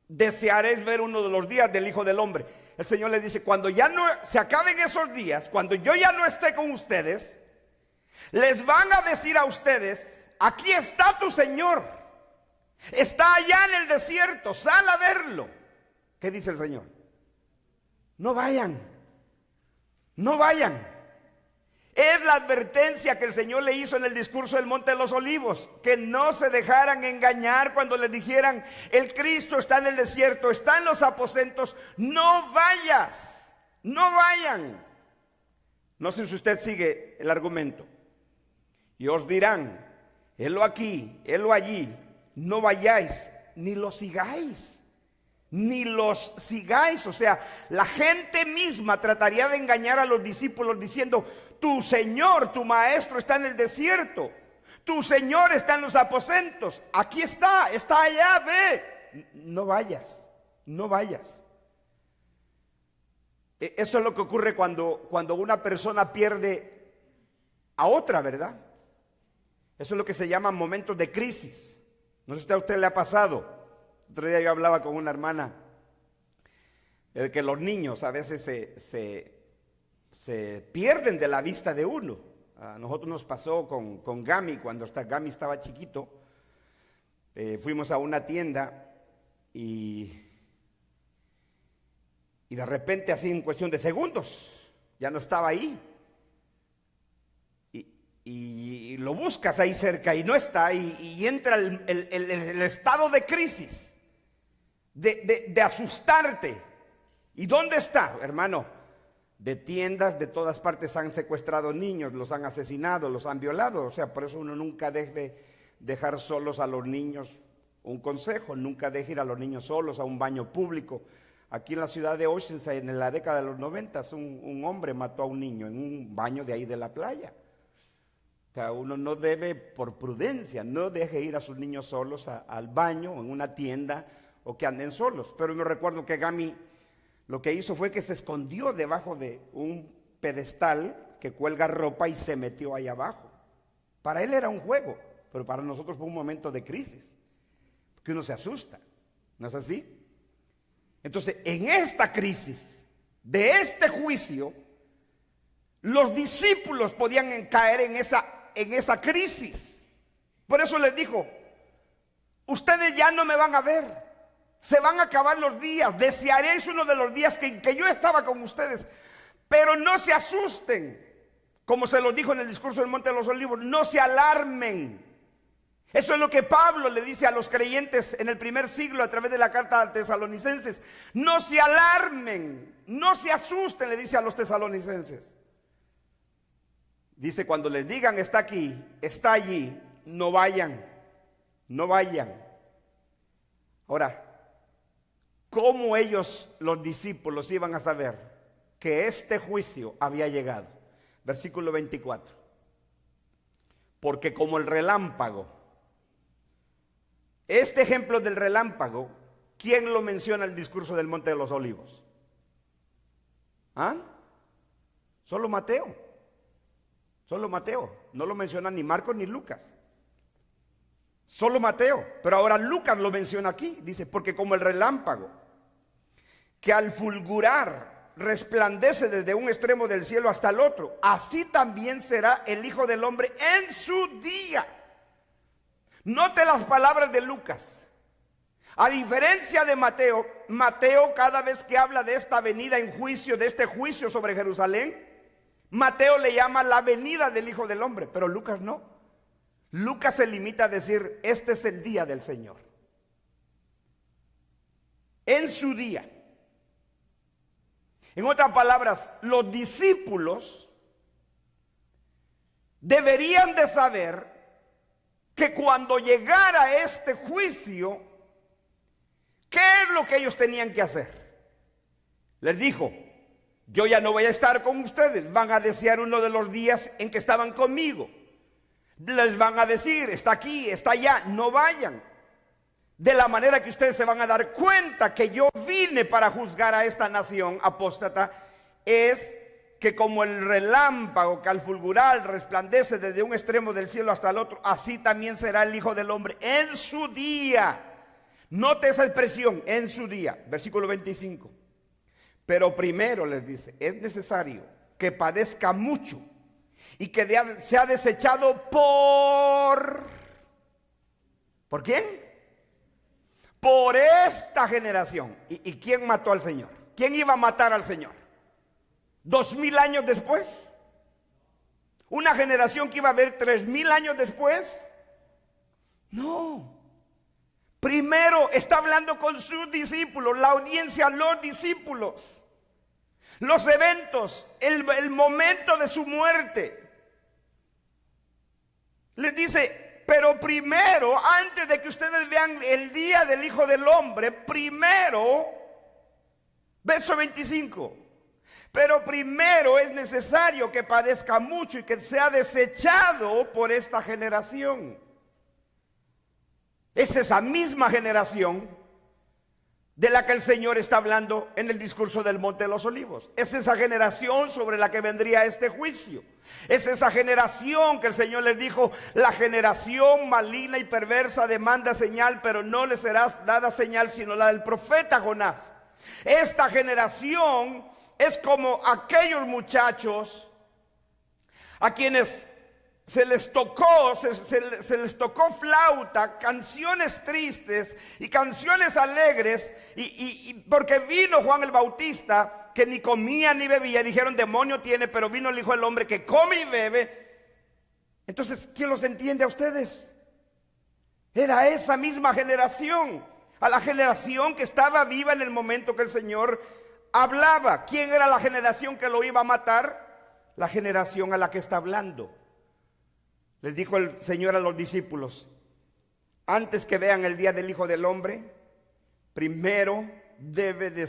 desearéis ver uno de los días del Hijo del Hombre. El Señor les dice: cuando ya no se acaben esos días, cuando yo ya no esté con ustedes, les van a decir a ustedes: aquí está tu Señor, está allá en el desierto, sal a verlo. ¿Qué dice el Señor? No vayan, no vayan. Es la advertencia que el Señor le hizo en el discurso del Monte de los Olivos, que no se dejaran engañar cuando les dijeran: el Cristo está en el desierto, está en los aposentos, no vayas, no vayan. No sé si usted sigue el argumento. Y os dirán: helo aquí, helo allí, no vayáis, ni los sigáis. Ni los sigáis. O sea, la gente misma trataría de engañar a los discípulos diciendo: tu Señor, tu Maestro está en el desierto, tu Señor está en los aposentos, aquí está allá, ve. No vayas, no vayas. Eso es lo que ocurre cuando una persona pierde a otra, ¿verdad? Eso es lo que se llama momentos de crisis. No sé si a usted le ha pasado. Otro día yo hablaba con una hermana El que los niños a veces se pierden de la vista de uno. A nosotros nos pasó con Gami, cuando Gami estaba chiquito. Fuimos a una tienda y de repente, así en cuestión de segundos, ya no estaba ahí. Y lo buscas ahí cerca y no está, y entra el estado de crisis, de asustarte. ¿Y dónde está, hermano? De tiendas de todas partes han secuestrado niños, los han asesinado, los han violado. O sea, por eso uno nunca debe dejar solos a los niños. Un consejo: nunca deje ir a los niños solos a un baño público. Aquí en la ciudad de Oceanside, en la década de los 90, un hombre mató a un niño en un baño de ahí de la playa. O sea, uno no debe, por prudencia, no deje ir a sus niños solos al baño, en una tienda, o que anden solos. Pero me recuerdo que Gami lo que hizo fue que se escondió debajo de un pedestal que cuelga ropa y se metió ahí abajo. Para él era un juego, pero para nosotros fue un momento de crisis, porque uno se asusta, ¿no es así? Entonces, en esta crisis, de este juicio, los discípulos podían caer en esa crisis. Por eso les dijo: ustedes ya no me van a ver, se van a acabar los días, desearéis uno de los días que yo estaba con ustedes, pero no se asusten, como se los dijo en el discurso del Monte de los Olivos, no se alarmen. Eso es lo que Pablo le dice a los creyentes en el primer siglo a través de la carta a Tesalonicenses. No se alarmen, no se asusten, le dice a los tesalonicenses. Dice: cuando les digan está aquí, está allí, no vayan, no vayan. Ahora, ¿cómo ellos, los discípulos, iban a saber que este juicio había llegado? Versículo 24. Porque como el relámpago. Este ejemplo del relámpago, ¿quién lo menciona en el discurso del Monte de los Olivos? ¿Ah? Solo Mateo. Solo Mateo. No lo menciona ni Marcos ni Lucas. Solo Mateo. Pero ahora Lucas lo menciona aquí. Dice: porque como el relámpago, que al fulgurar resplandece desde un extremo del cielo hasta el otro, así también será el Hijo del Hombre en su día. Note las palabras de Lucas. A diferencia de Mateo, Mateo cada vez que habla de esta venida en juicio, de este juicio sobre Jerusalén, Mateo le llama la venida del Hijo del Hombre, pero Lucas no. Lucas se limita a decir: este es el día del Señor. En su día. En otras palabras, los discípulos deberían de saber que cuando llegara este juicio, ¿qué es lo que ellos tenían que hacer? Les dijo: yo ya no voy a estar con ustedes, van a desear uno de los días en que estaban conmigo. Les van a decir: está aquí, está allá, no vayan. De la manera que ustedes se van a dar cuenta que yo vine para juzgar a esta nación apóstata, es que como el relámpago que al fulgurar resplandece desde un extremo del cielo hasta el otro, así también será el Hijo del Hombre en su día. Note esa expresión: en su día. Versículo 25. Pero primero, les dice, es necesario que padezca mucho y que sea desechado ¿por quién? Por esta generación. ¿Y quién mató al Señor? ¿Quién iba a matar al Señor? 2000 años después. Una generación que iba a haber 3000 años después. No. Primero está hablando con sus discípulos, la audiencia, los discípulos, los eventos, el momento de su muerte. Les dice: pero primero, antes de que ustedes vean el día del Hijo del Hombre, primero, verso 25, pero primero es necesario que padezca mucho y que sea desechado por esta generación. Es esa misma generación de la que el Señor está hablando en el discurso del Monte de los Olivos. Es esa generación sobre la que vendría este juicio. Es esa generación que el Señor les dijo: la generación maligna y perversa demanda señal, pero no le será dada señal sino la del profeta Jonás. Esta generación es como aquellos muchachos a quienes se les tocó flauta, canciones tristes y canciones alegres, y porque vino Juan el Bautista, que ni comía ni bebía, dijeron demonio tiene, pero vino el Hijo del Hombre que come y bebe. Entonces, ¿quién los entiende a ustedes? Era esa misma generación, a la generación que estaba viva en el momento que el Señor hablaba. ¿Quién era la generación que lo iba a matar? La generación a la que está hablando. Les dijo el Señor a los discípulos: antes que vean el día del Hijo del Hombre, primero debe de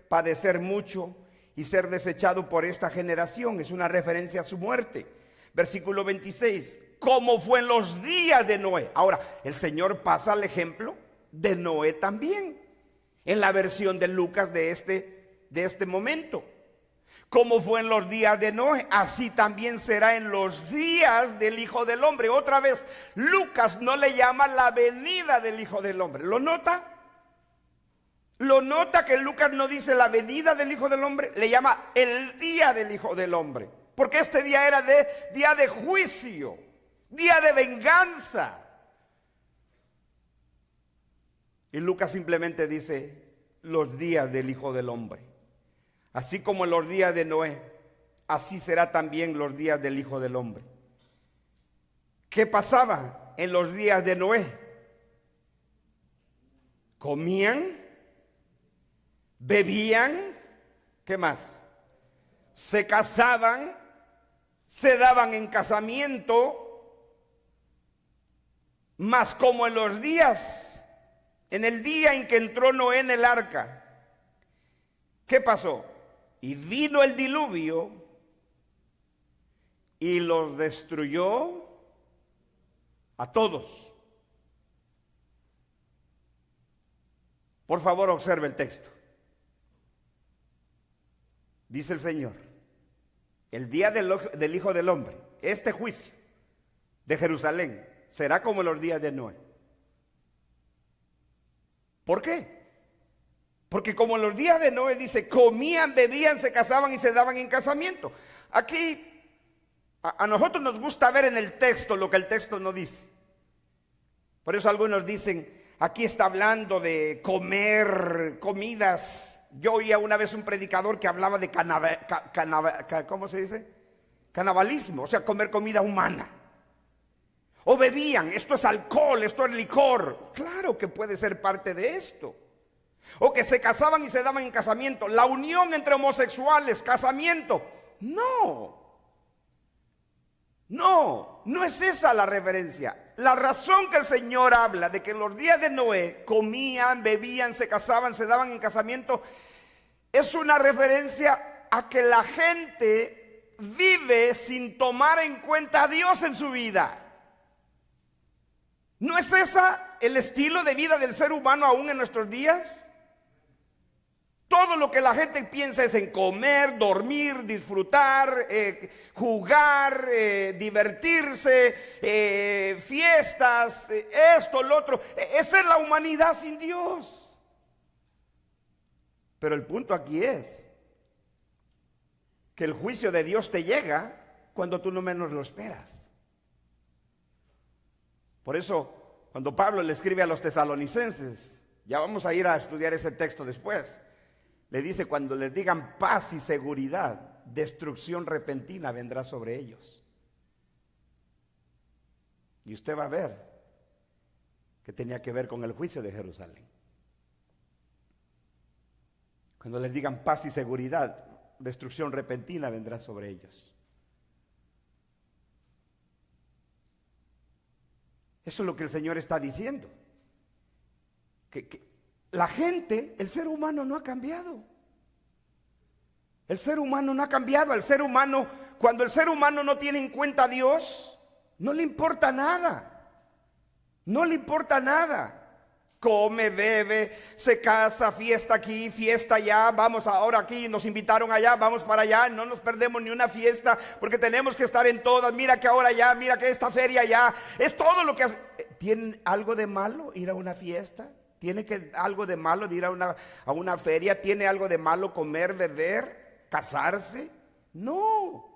padecer mucho y ser desechado por esta generación. Es una referencia a su muerte. Versículo 26, como fue en los días de Noé. Ahora, el Señor pasa al ejemplo de Noé también, en la versión de Lucas de este momento. Como fue en los días de Noé, así también será en los días del Hijo del Hombre. Otra vez, Lucas no le llama la venida del Hijo del Hombre. ¿Lo nota? ¿Lo nota que Lucas no dice la venida del Hijo del Hombre? Le llama el día del Hijo del Hombre. Porque este día era día de juicio, día de venganza. Y Lucas simplemente dice los días del Hijo del Hombre. Así como en los días de Noé, así será también los días del Hijo del Hombre. ¿Qué pasaba en los días de Noé? Comían, bebían, ¿qué más? Se casaban, se daban en casamiento, mas como en los días, en el día en que entró Noé en el arca, ¿qué pasó? Y vino el diluvio y los destruyó a todos. Por favor, observe el texto. Dice el Señor: el día del Hijo del Hombre, este juicio de Jerusalén, será como los días de Noé. ¿Por qué? Porque como en los días de Noé dice, comían, bebían, se casaban y se daban en casamiento. Aquí a nosotros nos gusta ver en el texto lo que el texto no dice. Por eso algunos dicen, aquí está hablando de comer comidas. Yo oía una vez un predicador que hablaba de ¿cómo se dice? Canibalismo, o sea, comer comida humana. O bebían, esto es alcohol, esto es licor. Claro que puede ser parte de esto. O que se casaban y se daban en casamiento. La unión entre homosexuales, casamiento. No es esa la referencia. La razón que el Señor habla de que en los días de Noé comían, bebían, se casaban, se daban en casamiento, es una referencia a que la gente vive sin tomar en cuenta a Dios en su vida. ¿No es esa el estilo de vida del ser humano aún en nuestros días? Todo lo que la gente piensa es en comer, dormir, disfrutar, jugar, divertirse, fiestas, esto, lo otro. Esa es la humanidad sin Dios. Pero el punto aquí es que el juicio de Dios te llega cuando tú no menos lo esperas. Por eso, cuando Pablo le escribe a los tesalonicenses, ya vamos a ir a estudiar ese texto después, le dice, cuando les digan paz y seguridad, destrucción repentina vendrá sobre ellos. Y usted va a ver que tenía que ver con el juicio de Jerusalén. Cuando les digan paz y seguridad, destrucción repentina vendrá sobre ellos. Eso es lo que el Señor está diciendo. Que la gente, el ser humano no ha cambiado. El ser humano no ha cambiado. El ser humano, cuando el ser humano no tiene en cuenta a Dios, no le importa nada. No le importa nada. Come, bebe, se casa, fiesta aquí, fiesta allá, vamos ahora aquí, nos invitaron allá, vamos para allá, no nos perdemos ni una fiesta porque tenemos que estar en todas. Mira que ahora allá, mira que esta feria allá, es todo lo que hace. ¿Tiene algo de malo ir a una fiesta? ¿Tiene algo de malo de ir a una feria? ¿Tiene algo de malo comer, beber, casarse? No.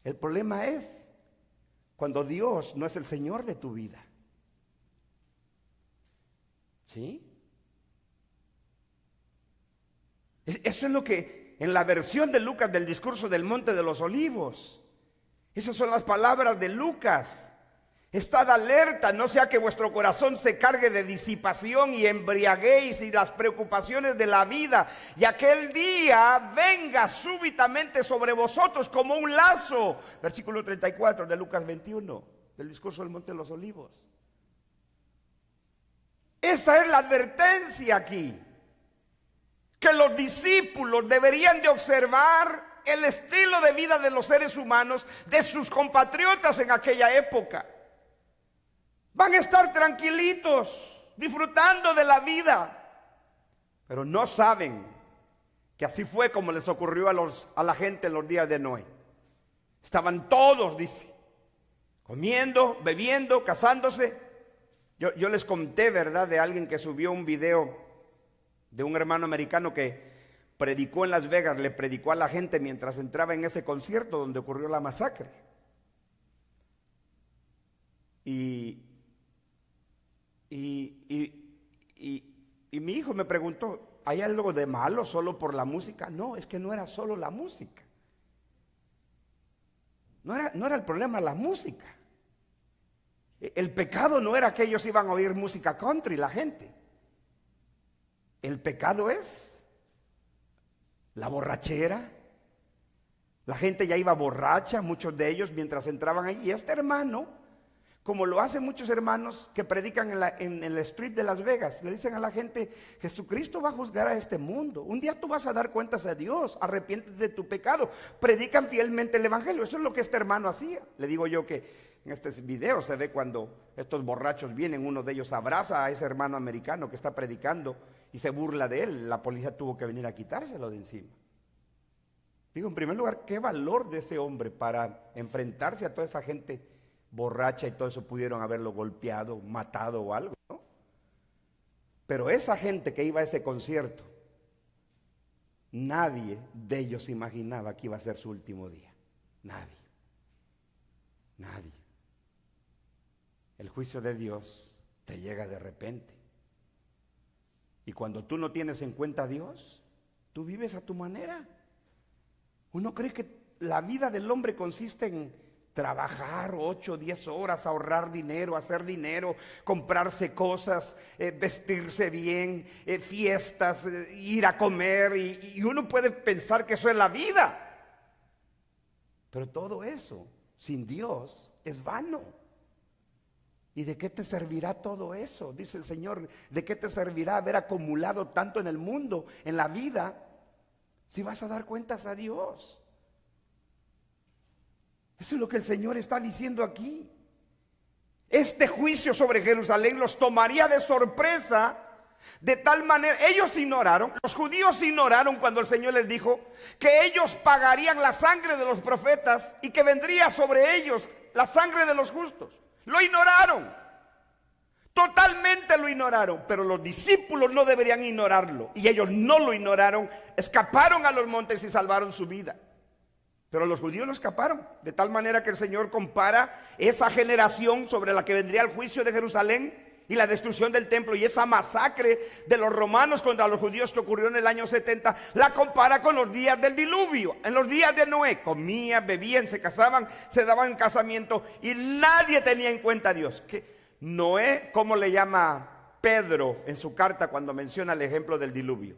El problema es cuando Dios no es el Señor de tu vida. ¿Sí? Eso es lo que en la versión de Lucas del discurso del Monte de los Olivos, esas son las palabras de Lucas. Estad alerta, no sea que vuestro corazón se cargue de disipación y embriaguéis y las preocupaciones de la vida, y aquel día venga súbitamente sobre vosotros como un lazo. Versículo 34 de Lucas 21, del discurso del Monte de los Olivos. Esa es la advertencia aquí, que los discípulos deberían de observar el estilo de vida de los seres humanos, de sus compatriotas en aquella época. Van a estar tranquilitos, disfrutando de la vida, pero no saben que así fue como les ocurrió a la gente en los días de Noé. Estaban todos, dice, comiendo, bebiendo, casándose. Yo les conté, ¿verdad?, de alguien que subió un video de un hermano americano que predicó en Las Vegas, le predicó a la gente mientras entraba en ese concierto donde ocurrió la masacre. Y mi hijo me preguntó, ¿hay algo de malo solo por la música? No, es que no era solo la música. No era el problema la música. El pecado no era que ellos iban a oír música country, la gente. El pecado es la borrachera. La gente ya iba borracha, muchos de ellos, mientras entraban allí. Y este hermano, como lo hacen muchos hermanos que predican en el strip de Las Vegas, le dicen a la gente, Jesucristo va a juzgar a este mundo. Un día tú vas a dar cuentas a Dios, arrepiéntete de tu pecado. Predican fielmente el evangelio. Eso es lo que este hermano hacía. Le digo yo que en este video se ve cuando estos borrachos vienen, uno de ellos abraza a ese hermano americano que está predicando y se burla de él. La policía tuvo que venir a quitárselo de encima. Digo, en primer lugar, qué valor de ese hombre para enfrentarse a toda esa gente borracha y todo eso. Pudieron haberlo golpeado, matado o algo, ¿no? Pero esa gente que iba a ese concierto, nadie de ellos imaginaba que iba a ser su último día. Nadie. El juicio de Dios te llega de repente. Y cuando tú no tienes en cuenta a Dios, tú vives a tu manera. Uno cree que la vida del hombre consiste en trabajar 8, 10 horas, ahorrar dinero, hacer dinero, comprarse cosas, vestirse bien, fiestas, ir a comer, y uno puede pensar que eso es la vida. Pero todo eso, sin Dios, es vano. ¿Y de qué te servirá todo eso? Dice el Señor, ¿de qué te servirá haber acumulado tanto en el mundo, en la vida, si vas a dar cuentas a Dios? Eso es lo que el Señor está diciendo aquí. Este juicio sobre Jerusalén los tomaría de sorpresa, de tal manera, ellos ignoraron, los judíos ignoraron cuando el Señor les dijo que ellos pagarían la sangre de los profetas y que vendría sobre ellos la sangre de los justos. Lo ignoraron, totalmente lo ignoraron, pero los discípulos no deberían ignorarlo, y ellos no lo ignoraron, escaparon a los montes y salvaron su vida. Pero los judíos no escaparon, de tal manera que el Señor compara esa generación sobre la que vendría el juicio de Jerusalén y la destrucción del templo, y esa masacre de los romanos contra los judíos que ocurrió en el año 70, la compara con los días del diluvio. En los días de Noé comían, bebían, se casaban, se daban en casamiento y nadie tenía en cuenta a Dios. ¿Qué? Noé, ¿cómo le llama Pedro en su carta cuando menciona el ejemplo del diluvio?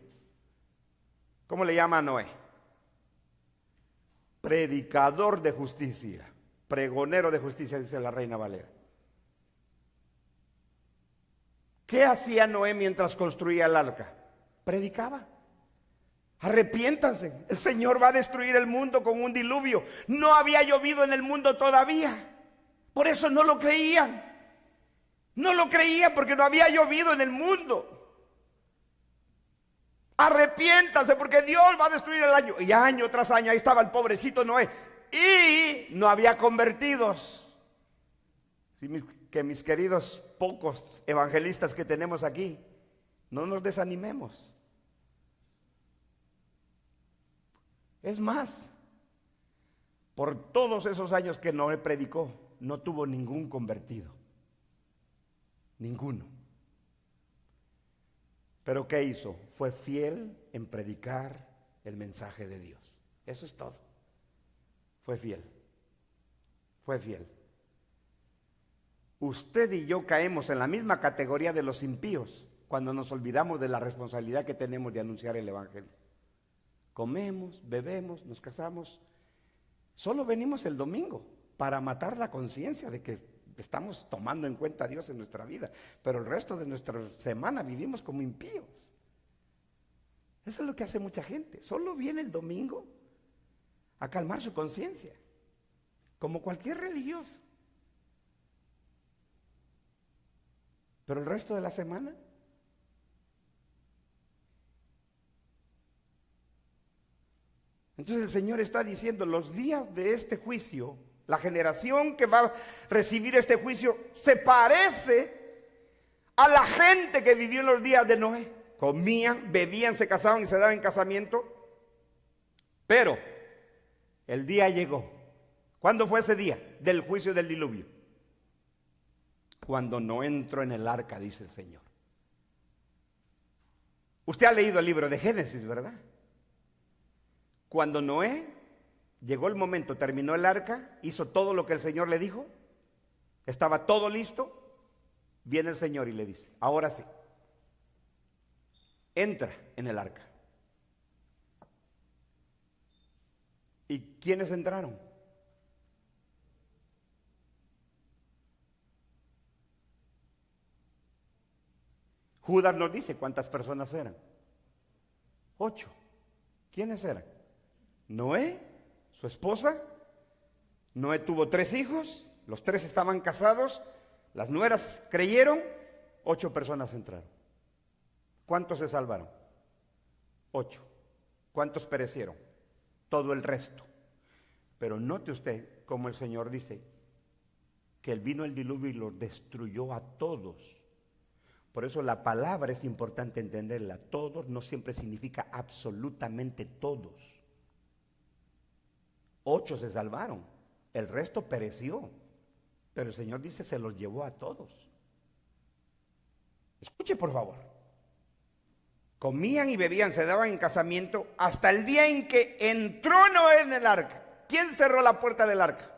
¿Cómo le llama a Noé? Predicador de justicia, pregonero de justicia, dice la Reina Valera. ¿Qué hacía Noé mientras construía el arca? Predicaba. Arrepiéntanse, el Señor va a destruir el mundo con un diluvio. No había llovido en el mundo todavía. Por eso no lo creían. No lo creían porque no había llovido en el mundo. Arrepiéntanse porque Dios va a destruir el año. Y año tras año ahí estaba el pobrecito Noé. Y no había convertidos. Sí, que mis queridos pocos evangelistas que tenemos aquí, no nos desanimemos. Es más, por todos esos años que Noé predicó, no tuvo ningún convertido. Ninguno. Pero ¿qué hizo? Fue fiel en predicar el mensaje de Dios. Eso es todo. Fue fiel. Fue fiel. Usted y yo caemos en la misma categoría de los impíos cuando nos olvidamos de la responsabilidad que tenemos de anunciar el evangelio. Comemos, bebemos, nos casamos. Solo venimos el domingo para matar la conciencia de que estamos tomando en cuenta a Dios en nuestra vida, pero el resto de nuestra semana vivimos como impíos. Eso es lo que hace mucha gente. Solo viene el domingo a calmar su conciencia, como cualquier religioso. Pero el resto de la semana, entonces el Señor está diciendo, los días de este juicio, la generación que va a recibir este juicio se parece a la gente que vivió en los días de Noé. Comían, bebían, se casaban y se daban en casamiento. Pero el día llegó. ¿Cuándo fue ese día del juicio del diluvio? Cuando no entró en el arca, dice el Señor. Usted ha leído el libro de Génesis, ¿verdad? Cuando Noé llegó el momento, terminó el arca, hizo todo lo que el Señor le dijo, estaba todo listo, viene el Señor y le dice, ahora sí, entra en el arca. ¿Y quiénes entraron? Judas nos dice cuántas personas eran. 8. ¿Quiénes eran? Noé, su esposa. Noé tuvo 3 hijos, los 3 estaban casados, las nueras creyeron, 8 personas entraron. ¿Cuántos se salvaron? 8. ¿Cuántos perecieron? Todo el resto. Pero note usted cómo el Señor dice que vino el diluvio y los destruyó a todos. Por eso la palabra es importante entenderla. Todos no siempre significa absolutamente todos. 8 se salvaron, el resto pereció. Pero el Señor dice se los llevó a todos. Escuche por favor. Comían y bebían, se daban en casamiento hasta el día en que entró Noé en el arca. ¿Quién cerró la puerta del arca?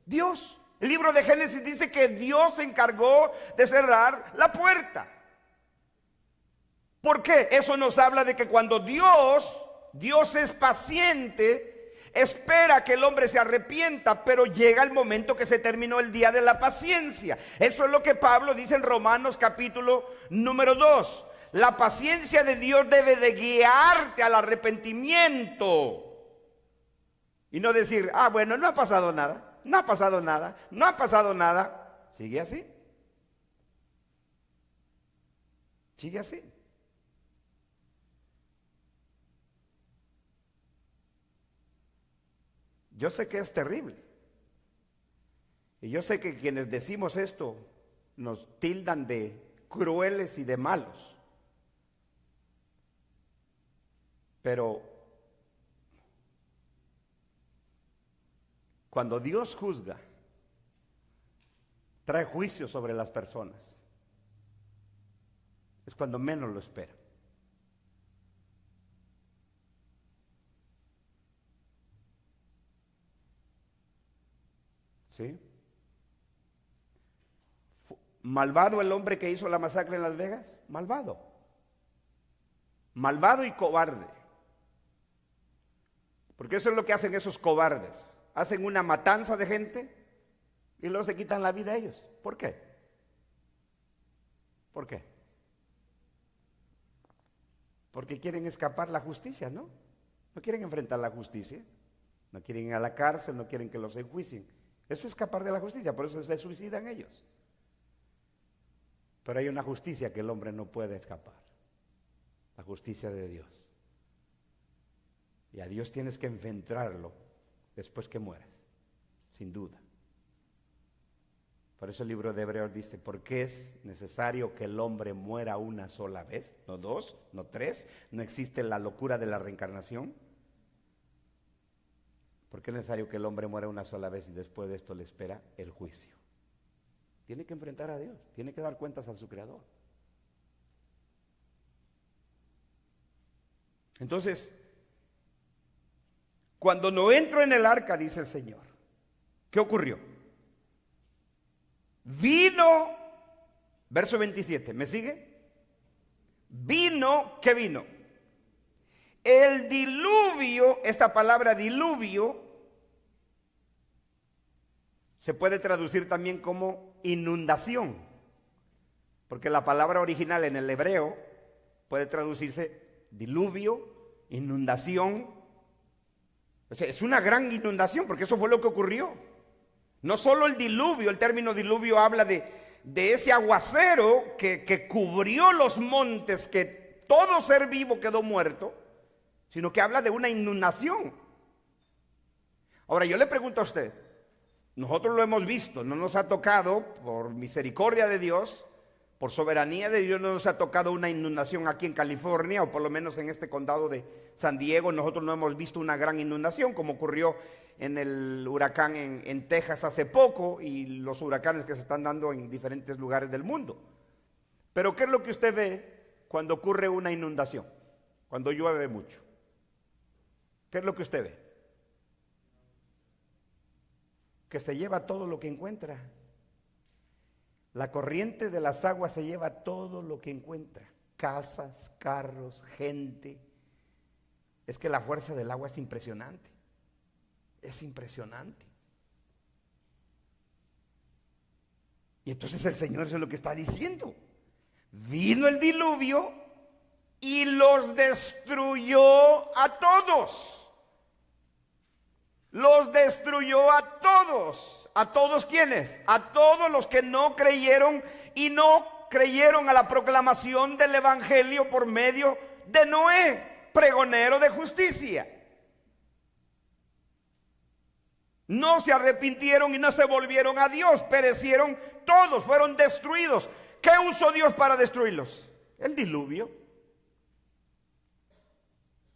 Dios. El libro de Génesis dice que Dios se encargó de cerrar la puerta. ¿Por qué? Eso nos habla de que cuando Dios es paciente, espera que el hombre se arrepienta, pero llega el momento que se terminó el día de la paciencia. Eso es lo que Pablo dice en Romanos capítulo número 2. La paciencia de Dios debe de guiarte al arrepentimiento. Y no decir, bueno, no ha pasado nada. No ha pasado nada, no ha pasado nada. Sigue así. Sigue así. Yo sé que es terrible. Y yo sé que quienes decimos esto nos tildan de crueles y de malos. Pero cuando Dios juzga, trae juicio sobre las personas, es cuando menos lo espera. ¿Sí? ¿Malvado el hombre que hizo la masacre en Las Vegas? Malvado. Malvado y cobarde. Porque eso es lo que hacen esos cobardes. Hacen una matanza de gente y luego se quitan la vida a ellos. ¿Por qué? ¿Por qué? Porque quieren escapar la justicia, ¿no? No quieren enfrentar la justicia. No quieren ir a la cárcel, no quieren que los enjuicien. Eso es escapar de la justicia, por eso se suicidan ellos. Pero hay una justicia que el hombre no puede escapar. La justicia de Dios. Y a Dios tienes que enfrentarlo después que mueras, sin duda. Por eso el libro de Hebreos dice, ¿por qué es necesario que el hombre muera una sola vez? No dos, no tres. No existe la locura de la reencarnación. ¿Por qué es necesario que el hombre muera una sola vez y después de esto le espera el juicio? Tiene que enfrentar a Dios, tiene que dar cuentas a su Creador. Entonces, cuando no entro en el arca, dice el Señor, ¿qué ocurrió? Vino, verso 27, ¿me sigue? Vino, ¿qué vino? El diluvio, esta palabra diluvio, se puede traducir también como inundación, porque la palabra original en el hebreo puede traducirse diluvio, inundación. O sea, es una gran inundación, porque eso fue lo que ocurrió. No solo el diluvio, el término diluvio habla de ese aguacero que cubrió los montes, que todo ser vivo quedó muerto, sino que habla de una inundación. Ahora yo le pregunto a usted, nosotros lo hemos visto, no nos ha tocado, por misericordia de Dios, por soberanía de Dios, no nos ha tocado una inundación aquí en California, o por lo menos en este condado de San Diego. Nosotros no hemos visto una gran inundación como ocurrió en el huracán en Texas hace poco, y los huracanes que se están dando en diferentes lugares del mundo. Pero ¿qué es lo que usted ve cuando ocurre una inundación? Cuando llueve mucho. ¿Qué es lo que usted ve? Que se lleva todo lo que encuentra. La corriente de las aguas se lleva todo lo que encuentra. Casas, carros, gente. Es que la fuerza del agua es impresionante. Es impresionante. Y entonces el Señor eso es lo que está diciendo. Vino el diluvio y los destruyó a todos. Los destruyó a todos. ¿A todos quiénes? A todos los que no creyeron y no creyeron a la proclamación del evangelio por medio de Noé, pregonero de justicia. No se arrepintieron y no se volvieron a Dios, perecieron todos, fueron destruidos. ¿Qué usó Dios para destruirlos? El diluvio.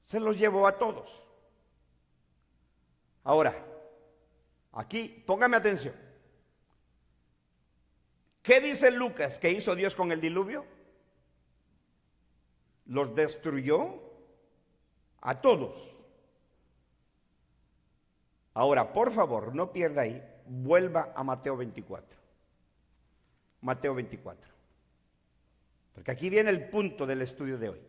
Se los llevó a todos. Ahora, aquí, póngame atención. ¿Qué dice Lucas que hizo Dios con el diluvio? Los destruyó a todos. Ahora, por favor, no pierda ahí, vuelva a Mateo 24. Mateo 24. Porque aquí viene el punto del estudio de hoy.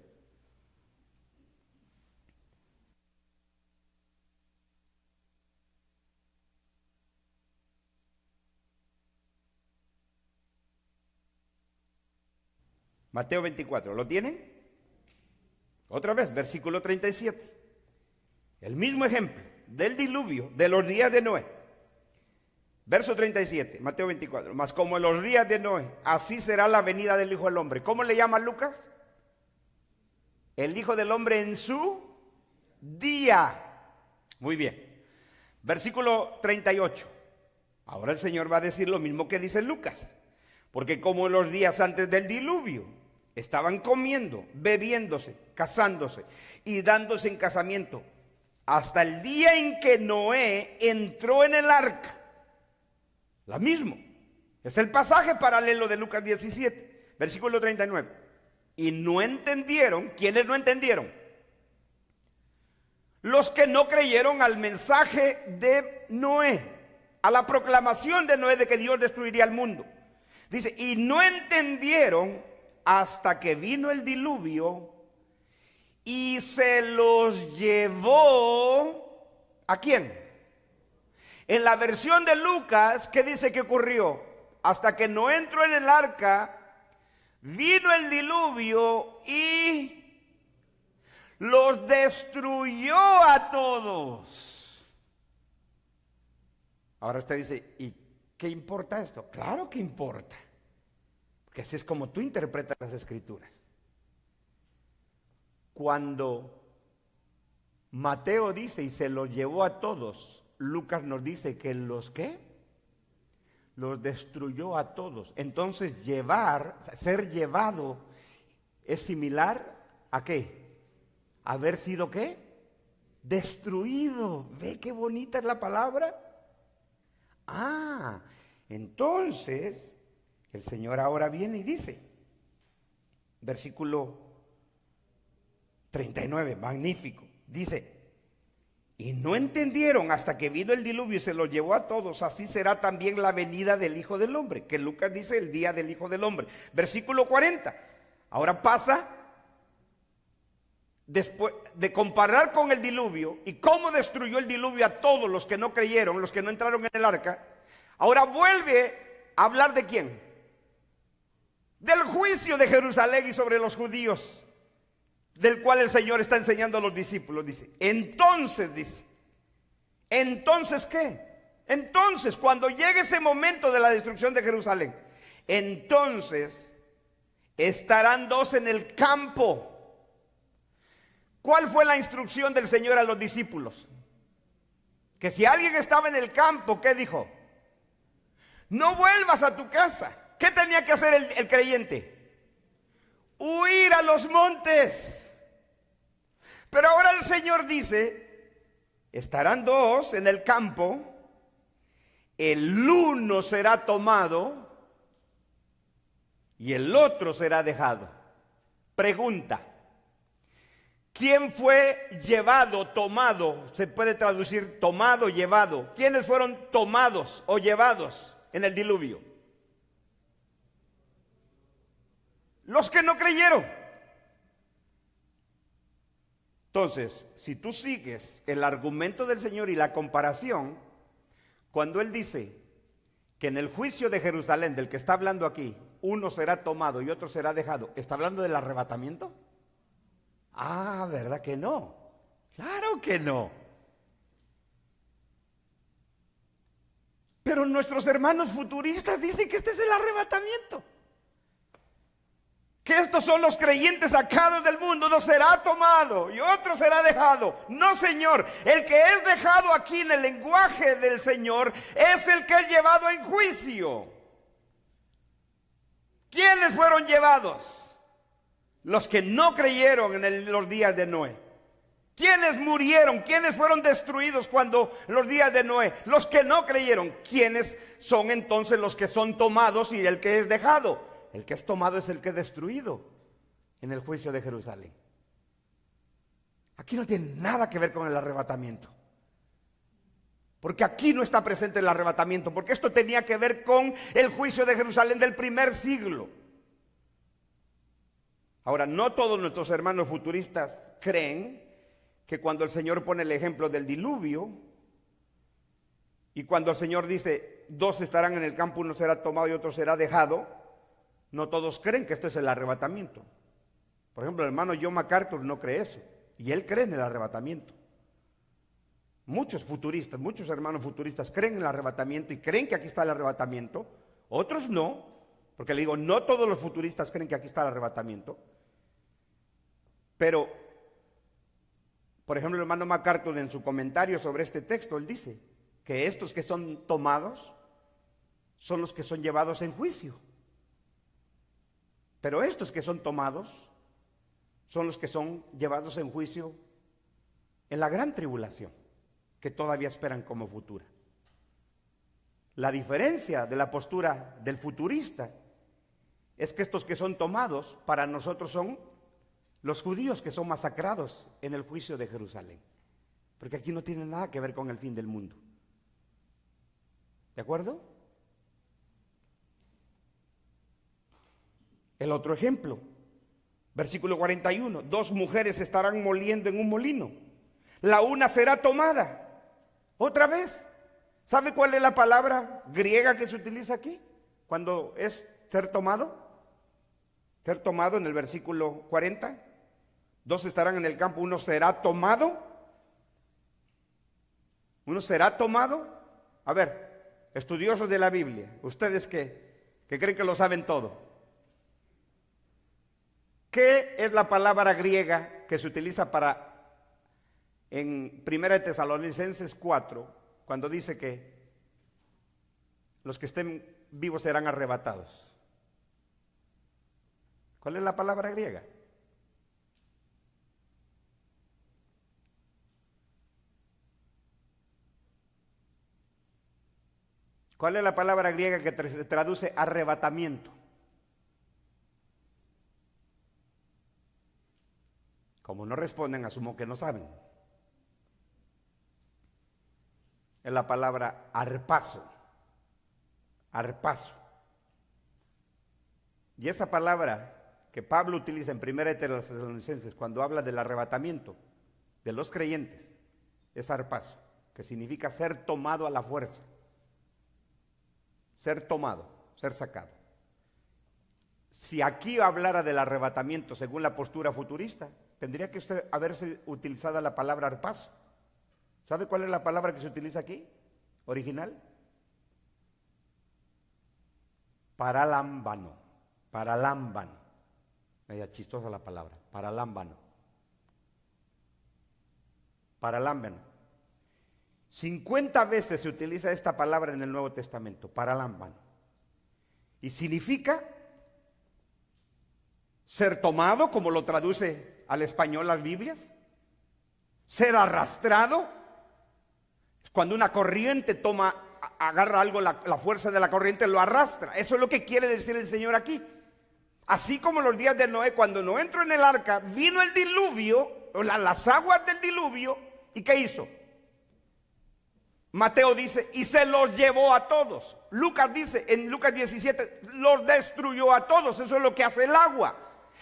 Mateo 24, ¿lo tienen? Otra vez, versículo 37. El mismo ejemplo del diluvio de los días de Noé. Verso 37, Mateo 24. Mas como en los días de Noé, así será la venida del Hijo del Hombre. ¿Cómo le llama Lucas? El Hijo del Hombre en su día. Muy bien. Versículo 38. Ahora el Señor va a decir lo mismo que dice Lucas. Porque como en los días antes del diluvio, estaban comiendo, bebiéndose, casándose y dándose en casamiento, hasta el día en que Noé entró en el arca. La mismo. Es el pasaje paralelo de Lucas 17, versículo 39. Y no entendieron. ¿Quiénes no entendieron? Los que no creyeron al mensaje de Noé, a la proclamación de Noé de que Dios destruiría el mundo. Dice, y no entendieron hasta que vino el diluvio y se los llevó. ¿A quién? En la versión de Lucas, ¿qué dice que ocurrió? Hasta que no entró en el arca, vino el diluvio y los destruyó a todos. Ahora usted dice, ¿y qué importa esto? Claro que importa, porque así es como tú interpretas las escrituras. Cuando Mateo dice y se los llevó a todos, Lucas nos dice que los ¿qué? los destruyó a todos. Entonces ser llevado es similar ¿a qué? ¿Haber sido qué? Destruido. ¿Ve qué bonita es la palabra? Entonces el Señor ahora viene y dice, versículo 39, magnífico, dice: y no entendieron hasta que vino el diluvio y se los llevó a todos. Así será también la venida del Hijo del Hombre, que Lucas dice el día del Hijo del Hombre. Versículo 40, ahora pasa, después de comparar con el diluvio y cómo destruyó el diluvio a todos los que no creyeron, los que no entraron en el arca, ahora vuelve a hablar ¿de quién? Del juicio de Jerusalén y sobre los judíos, del cual el Señor está enseñando a los discípulos. Dice, entonces ¿qué? Entonces, cuando llegue ese momento de la destrucción de Jerusalén, entonces estarán dos en el campo. ¿Cuál fue la instrucción del Señor a los discípulos? Que si alguien estaba en el campo, ¿qué dijo? No vuelvas a tu casa. ¿Qué tenía que hacer el creyente? Huir a los montes. Pero ahora el Señor dice, estarán dos en el campo, el uno será tomado y el otro será dejado. Pregunta, ¿quién fue llevado, tomado? Se puede traducir tomado, llevado. ¿Quiénes fueron tomados o llevados en el diluvio? Los que no creyeron. Entonces, si tú sigues el argumento del Señor y la comparación, cuando Él dice que en el juicio de Jerusalén, del que está hablando aquí, uno será tomado y otro será dejado, ¿está hablando del arrebatamiento? ¿Verdad que no? Claro que no. Pero nuestros hermanos futuristas dicen que este es el arrebatamiento. Que estos son los creyentes sacados del mundo, uno será tomado y otro será dejado. No, Señor, el que es dejado aquí en el lenguaje del Señor es el que es llevado en juicio. ¿Quiénes fueron llevados? Los que no creyeron en los días de Noé. ¿Quiénes murieron? ¿Quiénes fueron destruidos cuando los días de Noé? Los que no creyeron. ¿Quiénes son entonces los que son tomados y el que es dejado? El que es tomado es el que es destruido en el juicio de Jerusalén. Aquí no tiene nada que ver con el arrebatamiento. Porque aquí no está presente el arrebatamiento. Porque esto tenía que ver con el juicio de Jerusalén del primer siglo. Ahora, no todos nuestros hermanos futuristas creen que cuando el Señor pone el ejemplo del diluvio y cuando el Señor dice, dos estarán en el campo, uno será tomado y otro será dejado, no todos creen que esto es el arrebatamiento. Por ejemplo, el hermano John MacArthur no cree eso. Y él cree en el arrebatamiento. Muchos futuristas, muchos hermanos futuristas creen en el arrebatamiento y creen que aquí está el arrebatamiento. Otros no, porque le digo, no todos los futuristas creen que aquí está el arrebatamiento. Pero, por ejemplo, el hermano MacArthur en su comentario sobre este texto, él dice que estos que son tomados son los que son llevados en juicio. Pero estos que son tomados son los que son llevados en juicio en la gran tribulación, que todavía esperan como futura. La diferencia de la postura del futurista es que estos que son tomados para nosotros son los judíos que son masacrados en el juicio de Jerusalén. Porque aquí no tiene nada que ver con el fin del mundo. ¿De acuerdo? El otro ejemplo, versículo 41, dos mujeres estarán moliendo en un molino, la una será tomada, otra vez. ¿Sabe cuál es la palabra griega que se utiliza aquí? Cuando es ser tomado en el versículo 40, dos estarán en el campo, uno será tomado. A ver, estudiosos de la Biblia, ustedes que creen que lo saben todo. ¿Qué es la palabra griega que se utiliza en 1 Tesalonicenses 4, cuando dice que los que estén vivos serán arrebatados. ¿Cuál es la palabra griega? ¿Cuál es la palabra griega que traduce arrebatamiento? Como no responden, asumo que no saben. Es la palabra arpazo. Arpazo. Y esa palabra que Pablo utiliza en 1 Tesalonicenses cuando habla del arrebatamiento de los creyentes es arpazo, que significa ser tomado a la fuerza. Ser tomado, ser sacado. Si aquí hablara del arrebatamiento según la postura futurista, tendría que haberse utilizada la palabra arpazo. ¿Sabe cuál es la palabra que se utiliza aquí? Original. Paralámbano. Paralámbano. Media chistosa la palabra. Paralámbano. Paralámbano. 50 veces se utiliza esta palabra en el Nuevo Testamento, paralámbano. Y significa ser tomado, como lo traduce al español las Biblias. Ser arrastrado. Cuando una corriente agarra algo, la fuerza de la corriente lo arrastra. Eso es lo que quiere decir el Señor aquí. Así como los días de Noé, cuando Noé entró en el arca, vino el diluvio, las aguas del diluvio, ¿y qué hizo? Mateo dice, y se los llevó a todos. Lucas dice, en Lucas 17, los destruyó a todos. Eso es lo que hace el agua.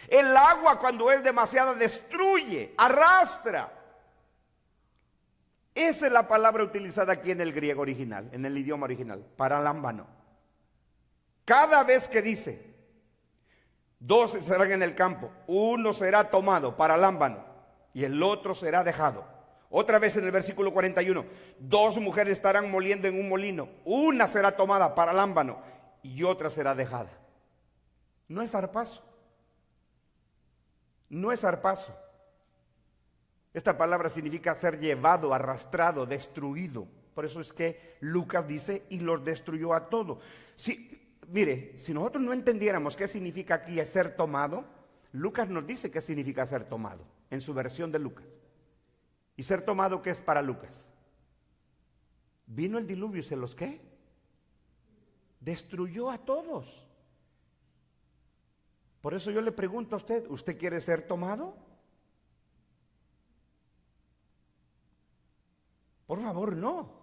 El agua, cuando es demasiada, destruye, arrastra. Esa es la palabra utilizada aquí en el griego original, en el idioma original, paralámbano. Cada vez que dice, 2 serán en el campo, uno será tomado, paralámbano, y el otro será dejado. Otra vez en el versículo 41, 2 mujeres estarán moliendo en un molino, una será tomada, paralámbano, y otra será dejada. No es arpazo. No es arpazo. Esta palabra significa ser llevado, arrastrado, destruido. Por eso es que Lucas dice, y los destruyó a todos. Mire, si nosotros no entendiéramos qué significa aquí ser tomado, Lucas nos dice qué significa ser tomado, en su versión de Lucas. ¿Y ser tomado qué es para Lucas? Vino el diluvio y se los ¿qué? Destruyó a todos. Por eso yo le pregunto a usted, ¿usted quiere ser tomado? Por favor, no.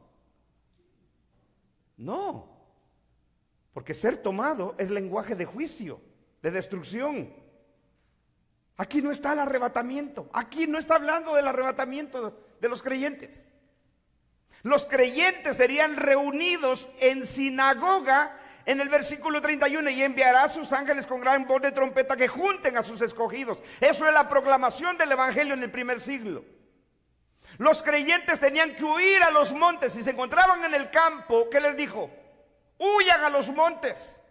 No. Porque ser tomado es lenguaje de juicio, de destrucción. Aquí no está el arrebatamiento. Aquí no está hablando del arrebatamiento de los creyentes. Los creyentes serían reunidos en sinagoga en el versículo 31 y enviará a sus ángeles con gran voz de trompeta que junten a sus escogidos. Eso es la proclamación del evangelio en el primer siglo. Los creyentes tenían que huir a los montes. Si se encontraban en el campo, ¿qué les dijo? Huyan a los montes.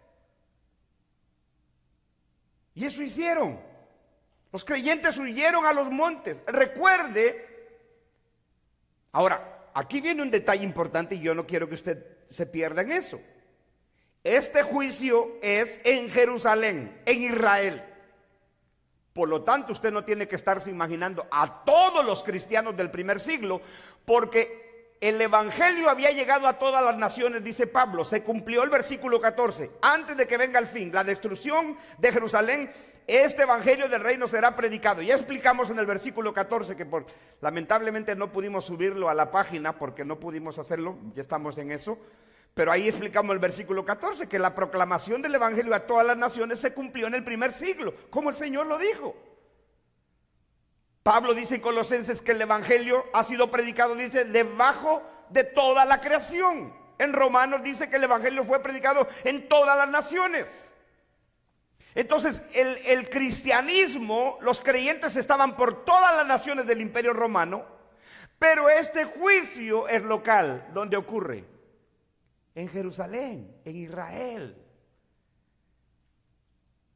Y eso hicieron. Los creyentes huyeron a los montes. Recuerde, ahora, aquí viene un detalle importante y yo no quiero que usted se pierda en eso. Este juicio es en Jerusalén, en Israel. Por lo tanto, usted no tiene que estarse imaginando a todos los cristianos del primer siglo, porque el evangelio había llegado a todas las naciones, dice Pablo. Se cumplió el versículo 14. Antes de que venga el fin, la destrucción de Jerusalén, este evangelio del reino será predicado. Ya explicamos en el versículo 14 que lamentablemente no pudimos subirlo a la página porque no pudimos hacerlo, ya estamos en eso. Pero ahí explicamos el versículo 14, que la proclamación del evangelio a todas las naciones se cumplió en el primer siglo, como el Señor lo dijo. Pablo dice en Colosenses que el evangelio ha sido predicado, dice, debajo de toda la creación. En Romanos dice que el evangelio fue predicado en todas las naciones. Entonces el cristianismo, los creyentes estaban por todas las naciones del Imperio Romano, pero este juicio es local. ¿Dónde ocurre? En Jerusalén, en Israel.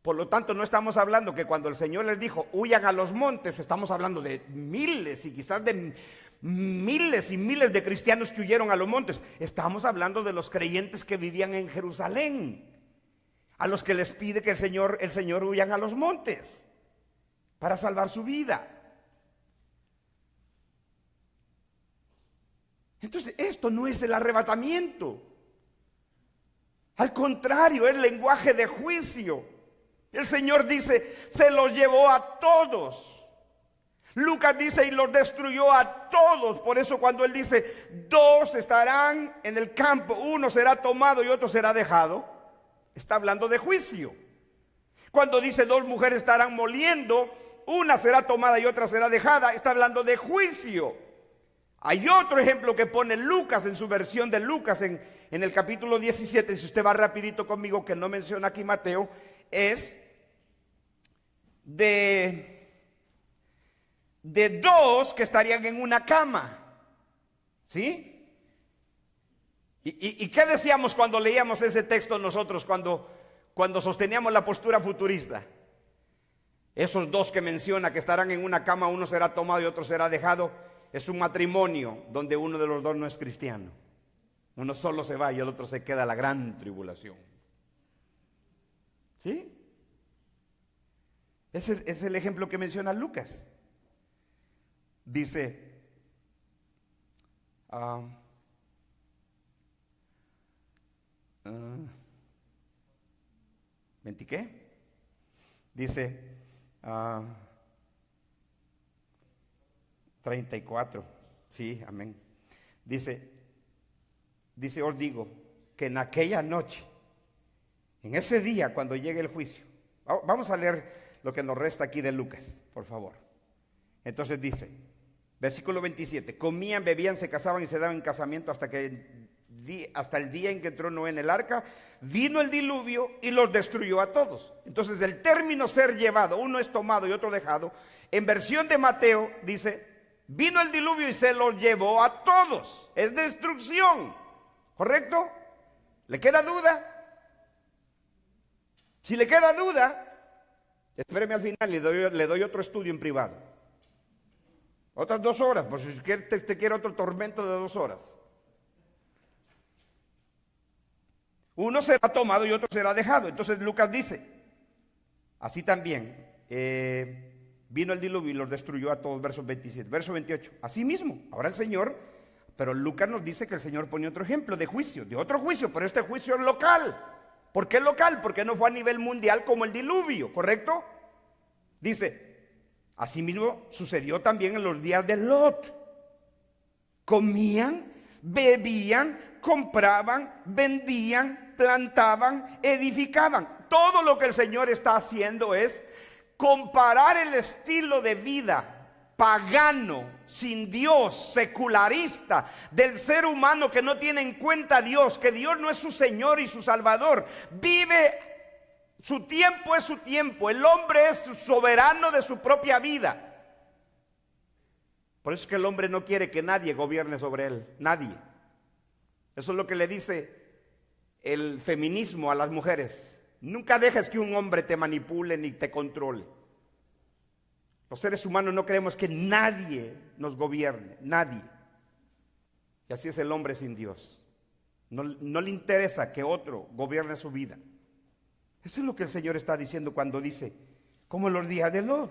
Por lo tanto, no estamos hablando que cuando el Señor les dijo, huyan a los montes, estamos hablando de miles y quizás de miles y miles de cristianos que huyeron a los montes. Estamos hablando de los creyentes que vivían en Jerusalén, a los que les pide que el Señor huyan a los montes para salvar su vida. Entonces, esto no es el arrebatamiento. Al contrario, es lenguaje de juicio. El Señor dice, se los llevó a todos. Lucas dice, y los destruyó a todos. Por eso cuando Él dice, 2 estarán en el campo, uno será tomado y otro será dejado, está hablando de juicio. Cuando dice, 2 mujeres estarán moliendo, una será tomada y otra será dejada, está hablando de juicio. Hay otro ejemplo que pone Lucas en su versión de Lucas en el capítulo 17, si usted va rapidito conmigo, que no menciona aquí Mateo, es de 2 que estarían en una cama. ¿Sí? ¿Y qué decíamos cuando leíamos ese texto nosotros, cuando sosteníamos la postura futurista? Esos 2 que menciona que estarán en una cama, uno será tomado y otro será dejado. Es un matrimonio donde uno de los 2 no es cristiano. Uno solo se va y el otro se queda, la gran tribulación. ¿Sí? Ese es el ejemplo que menciona Lucas. Dice, ¿20 qué? Dice, 34, sí, amén. Dice, os digo que en aquella noche, en ese día cuando llegue el juicio, vamos a leer lo que nos resta aquí de Lucas, por favor. Entonces dice, versículo 27, comían, bebían, se casaban y se daban en casamiento hasta el día en que entró Noé en el arca, vino el diluvio y los destruyó a todos. Entonces el término ser llevado, uno es tomado y otro dejado, en versión de Mateo dice, vino el diluvio y se los llevó a todos. Es destrucción, ¿correcto? ¿Le queda duda? Si le queda duda, espéreme al final, le doy otro estudio en privado. Otras 2 horas, por si usted quiere otro tormento de 2 horas. Uno será tomado y otro será dejado. Entonces Lucas dice, así también, vino el diluvio y los destruyó a todos, verso 27. Verso 28, así mismo, ahora el Señor, pero Lucas nos dice que el Señor pone otro ejemplo de juicio, de otro juicio, pero este juicio es local. ¿Por qué local? Porque no fue a nivel mundial como el diluvio, ¿correcto? Dice, así mismo sucedió también en los días de Lot. Comían, bebían, compraban, vendían, plantaban, edificaban. Todo lo que el Señor está haciendo es comparar el estilo de vida pagano, sin Dios, secularista, del ser humano que no tiene en cuenta a Dios, que Dios no es su Señor y su Salvador. Vive, su tiempo es su tiempo, el hombre es soberano de su propia vida. Por eso es que el hombre no quiere que nadie gobierne sobre él, nadie. Eso es lo que le dice el feminismo a las mujeres. Nunca dejes que un hombre te manipule ni te controle. Los seres humanos no queremos que nadie nos gobierne, nadie. Y así es el hombre sin Dios. No le interesa que otro gobierne su vida. Eso es lo que el Señor está diciendo cuando dice, como en los días de Lot,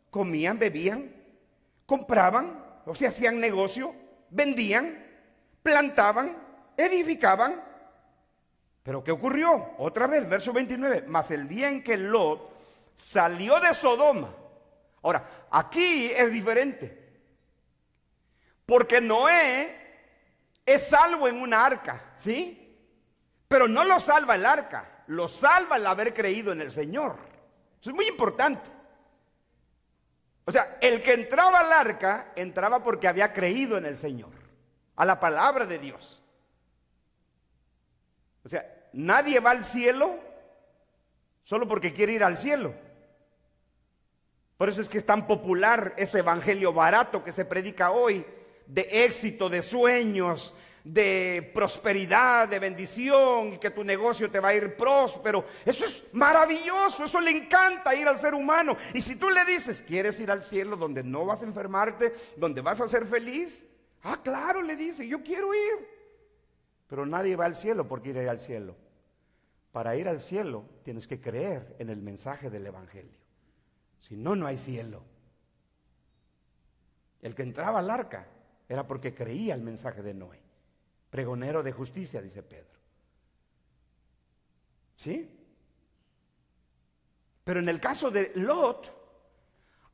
comían, bebían, compraban, o sea, hacían negocio, vendían, plantaban, edificaban. Pero ¿qué ocurrió? Otra vez, verso 29, mas el día en que Lot salió de Sodoma. Ahora, aquí es diferente, porque Noé es salvo en una arca, ¿sí? Pero no lo salva el arca, lo salva el haber creído en el Señor. Eso es muy importante. O sea, el que entraba al arca, entraba porque había creído en el Señor, a la palabra de Dios. O sea, nadie va al cielo solo porque quiere ir al cielo. Por eso es que es tan popular ese evangelio barato que se predica hoy, de éxito, de sueños, de prosperidad, de bendición, y que tu negocio te va a ir próspero. Eso es maravilloso, eso le encanta ir al ser humano. Y si tú le dices, ¿quieres ir al cielo donde no vas a enfermarte, donde vas a ser feliz? Ah, claro, le dice, yo quiero ir. Pero nadie va al cielo por querer ir al cielo. Para ir al cielo tienes que creer en el mensaje del evangelio. Si no, no hay cielo. El que entraba al arca era porque creía el mensaje de Noé. Pregonero de justicia, dice Pedro. ¿Sí? Pero en el caso de Lot,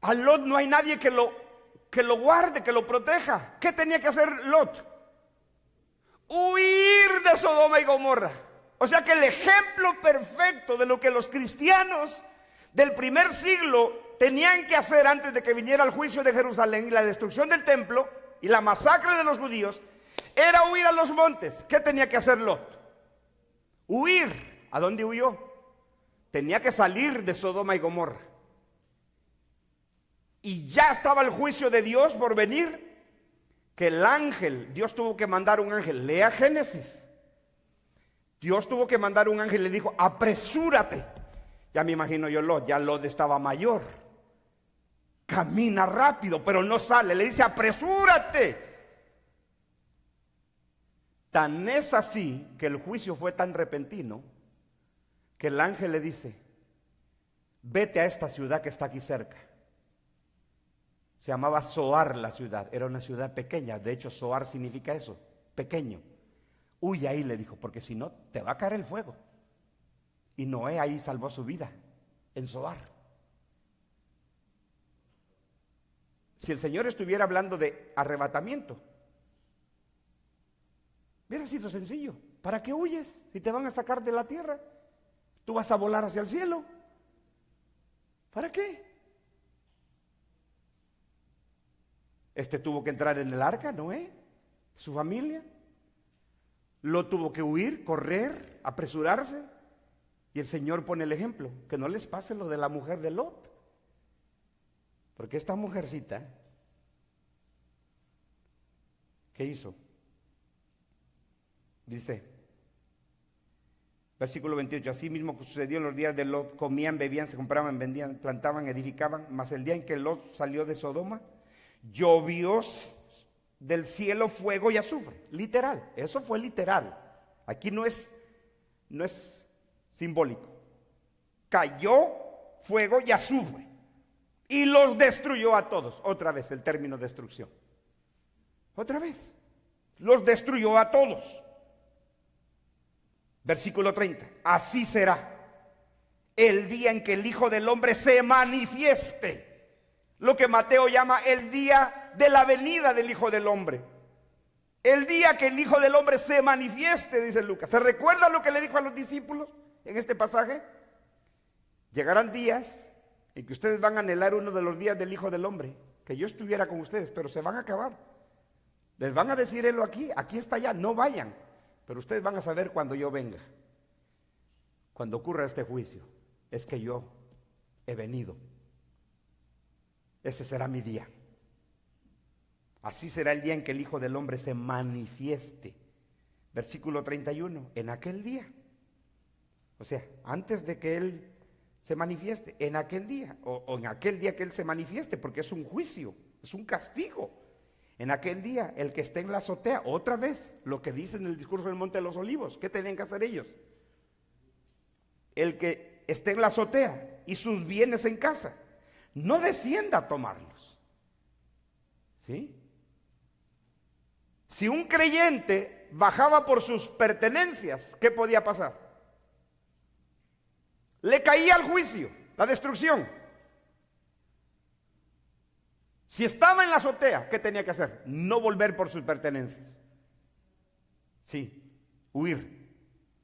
a Lot no hay nadie que lo guarde, que lo proteja. ¿Qué tenía que hacer Lot? Huir de Sodoma y Gomorra. O sea que el ejemplo perfecto de lo que los cristianos del primer siglo tenían que hacer antes de que viniera el juicio de Jerusalén y la destrucción del templo y la masacre de los judíos, era huir a los montes. ¿Qué tenía que hacer Lot? Huir. ¿A dónde huyó? Tenía que salir de Sodoma y Gomorra. Y ya estaba el juicio de Dios por venir, que el ángel, Dios tuvo que mandar un ángel. Lea Génesis. Dios tuvo que mandar un ángel y le dijo, apresúrate. Ya me imagino yo Lot, ya Lot estaba mayor. Camina rápido, pero no sale. Le dice, apresúrate. Tan es así que el juicio fue tan repentino que el ángel le dice, vete a esta ciudad que está aquí cerca. Se llamaba Zoar la ciudad, era una ciudad pequeña. De hecho, Zoar significa eso, pequeño. Huye ahí, le dijo, porque si no te va a caer el fuego. Y Noé ahí salvó su vida, en Zoar. Si el Señor estuviera hablando de arrebatamiento, hubiera sido sencillo. ¿Para qué huyes si te van a sacar de la tierra? Tú vas a volar hacia el cielo. ¿Para qué? Tuvo que entrar en el arca, Noé, su familia. Lo tuvo que huir, correr, apresurarse. Y el Señor pone el ejemplo, que no les pase lo de la mujer de Lot. Porque esta mujercita, ¿qué hizo? Dice, versículo 28, así mismo sucedió en los días de Lot, comían, bebían, se compraban, vendían, plantaban, edificaban, mas el día en que Lot salió de Sodoma, llovió del cielo fuego y azufre, literal, eso fue literal, aquí no es simbólico, cayó fuego y azufre y los destruyó a todos. Otra vez el término destrucción, otra vez, los destruyó a todos. Versículo 30, así será el día en que el Hijo del Hombre se manifieste. Lo que Mateo llama el día de la venida del Hijo del Hombre. El día que el Hijo del Hombre se manifieste, dice Lucas. ¿Se recuerda lo que le dijo a los discípulos en este pasaje? Llegarán días en que ustedes van a anhelar uno de los días del Hijo del Hombre, que yo estuviera con ustedes, pero se van a acabar. Les van a decir Él aquí está ya, no vayan. Pero ustedes van a saber cuando yo venga, cuando ocurra este juicio, es que yo he venido. Ese será mi día. Así será el día en que el Hijo del Hombre se manifieste. Versículo 31, en aquel día. O sea, antes de que Él se manifieste, en aquel día, o en aquel día que Él se manifieste, porque es un juicio, es un castigo. En aquel día, el que esté en la azotea, otra vez, lo que dice en el discurso del Monte de los Olivos, ¿qué tenían que hacer ellos? El que esté en la azotea y sus bienes en casa, no descienda a tomarlos. ¿Sí? Si un creyente bajaba por sus pertenencias, ¿qué podía pasar? Le caía el juicio, la destrucción. Si estaba en la azotea, ¿qué tenía que hacer? No volver por sus pertenencias. Sí, huir.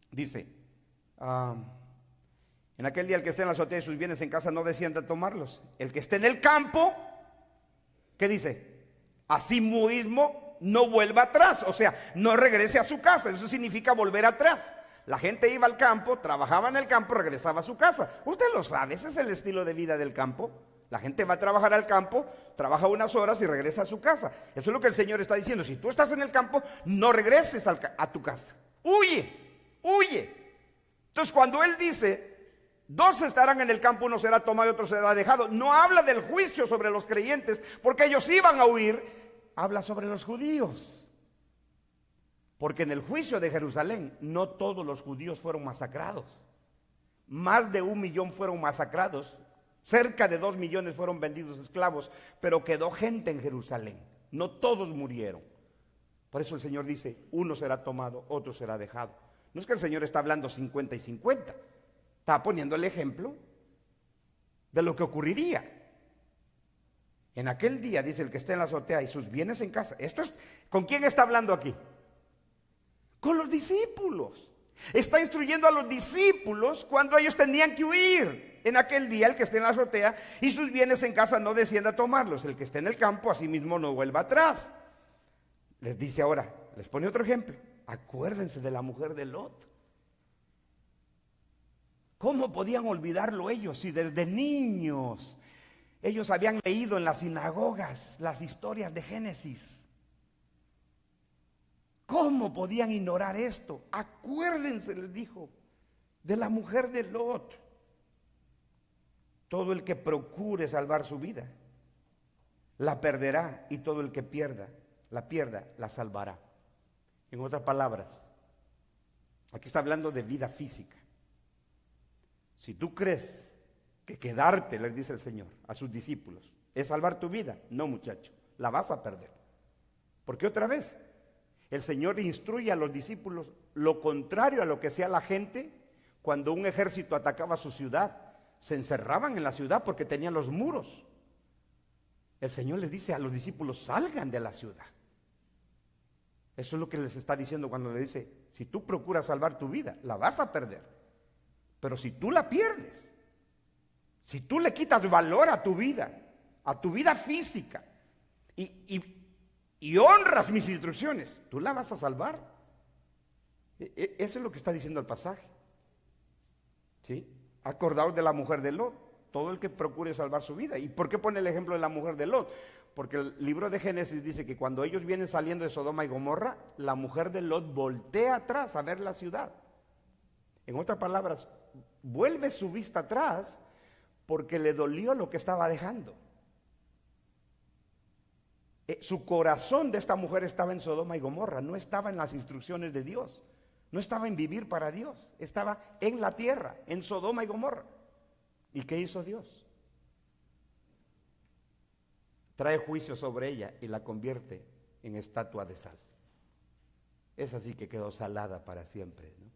Dice, en aquel día el que esté en la azotea y sus bienes en casa no descienda a tomarlos. El que esté en el campo, ¿qué dice? Así mismo no vuelva atrás, o sea, no regrese a su casa. Eso significa volver atrás. La gente iba al campo, trabajaba en el campo, regresaba a su casa. Usted lo sabe, ese es el estilo de vida del campo. La gente va a trabajar al campo, trabaja unas horas y regresa a su casa. Eso es lo que el Señor está diciendo. Si tú estás en el campo, no regreses a tu casa. Huye, huye. Entonces cuando Él dice, dos estarán en el campo, uno será tomado y otro será dejado, no habla del juicio sobre los creyentes, porque ellos iban a huir. Habla sobre los judíos. Porque en el juicio de Jerusalén, no todos los judíos fueron masacrados. Más de 1 millón fueron masacrados. Cerca de 2 millones fueron vendidos esclavos, pero quedó gente en Jerusalén. No todos murieron. Por eso el Señor dice, uno será tomado, otro será dejado. No es que el Señor está hablando 50 y 50. Está poniendo el ejemplo de lo que ocurriría. En aquel día, dice el que esté en la azotea y sus bienes en casa. ¿Con quién está hablando aquí? Con los discípulos. Está instruyendo a los discípulos cuando ellos tenían que huir. En aquel día, el que esté en la azotea y sus bienes en casa no descienda a tomarlos. El que esté en el campo, asimismo no vuelva atrás. Les dice ahora, les pone otro ejemplo. Acuérdense de la mujer de Lot. ¿Cómo podían olvidarlo ellos si desde niños ellos habían leído en las sinagogas las historias de Génesis? ¿Cómo podían ignorar esto? Acuérdense, les dijo, de la mujer de Lot. Todo el que procure salvar su vida, la perderá, y todo el que la pierda, la salvará. En otras palabras, aquí está hablando de vida física. Si tú crees que quedarte, les dice el Señor a sus discípulos, es salvar tu vida, no, muchacho, la vas a perder. Porque otra vez, el Señor instruye a los discípulos lo contrario a lo que hacía la gente cuando un ejército atacaba su ciudad. Se encerraban en la ciudad porque tenían los muros. El Señor les dice a los discípulos, salgan de la ciudad. Eso es lo que les está diciendo cuando le dice, si tú procuras salvar tu vida, la vas a perder. Pero si tú la pierdes, si tú le quitas valor a tu vida física, y honras mis instrucciones, tú la vas a salvar. Eso es lo que está diciendo el pasaje. ¿Sí? Acordaos de la mujer de Lot, todo el que procure salvar su vida. ¿Y por qué pone el ejemplo de la mujer de Lot? Porque el libro de Génesis dice que cuando ellos vienen saliendo de Sodoma y Gomorra, la mujer de Lot voltea atrás a ver la ciudad. En otras palabras, vuelve su vista atrás porque le dolió lo que estaba dejando. Su corazón de esta mujer estaba en Sodoma y Gomorra, no estaba en las instrucciones de Dios. No estaba en vivir para Dios, estaba en la tierra, en Sodoma y Gomorra. ¿Y qué hizo Dios? Trae juicio sobre ella y la convierte en estatua de sal. Es así que quedó salada para siempre, ¿no?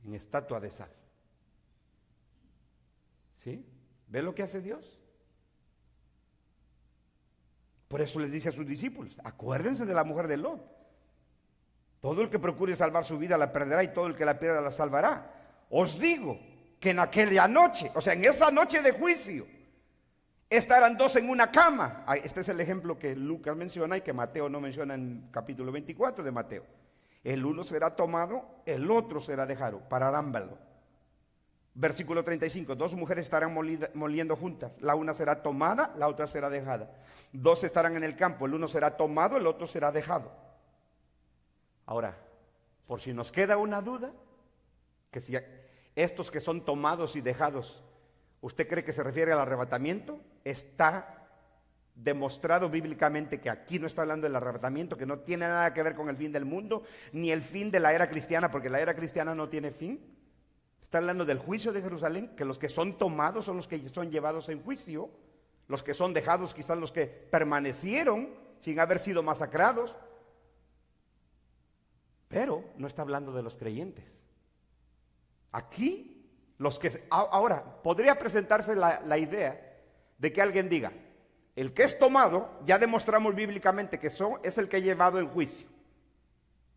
En estatua de sal. ¿Sí? ¿Ve lo que hace Dios? Por eso les dice a sus discípulos, acuérdense de la mujer de Lot. Todo el que procure salvar su vida la perderá, y todo el que la pierda la salvará. Os digo que en aquella noche, o sea, en esa noche de juicio, estarán dos en una cama. Este es el ejemplo que Lucas menciona y que Mateo no menciona en capítulo 24 de Mateo. El uno será tomado, el otro será dejado, parámbalo. Versículo 35, dos mujeres estarán moliendo juntas, la una será tomada, la otra será dejada. Dos estarán en el campo, el uno será tomado, el otro será dejado. Ahora, por si nos queda una duda, que si estos que son tomados y dejados, ¿usted cree que se refiere al arrebatamiento? Está demostrado bíblicamente que aquí no está hablando del arrebatamiento, que no tiene nada que ver con el fin del mundo, ni el fin de la era cristiana, porque la era cristiana no tiene fin. Está hablando del juicio de Jerusalén, que los que son tomados son los que son llevados en juicio, los que son dejados quizás los que permanecieron sin haber sido masacrados. Pero no está hablando de los creyentes. Aquí, los que... Ahora, podría presentarse la idea de que alguien diga, el que es tomado, ya demostramos bíblicamente que es el que es llevado en juicio.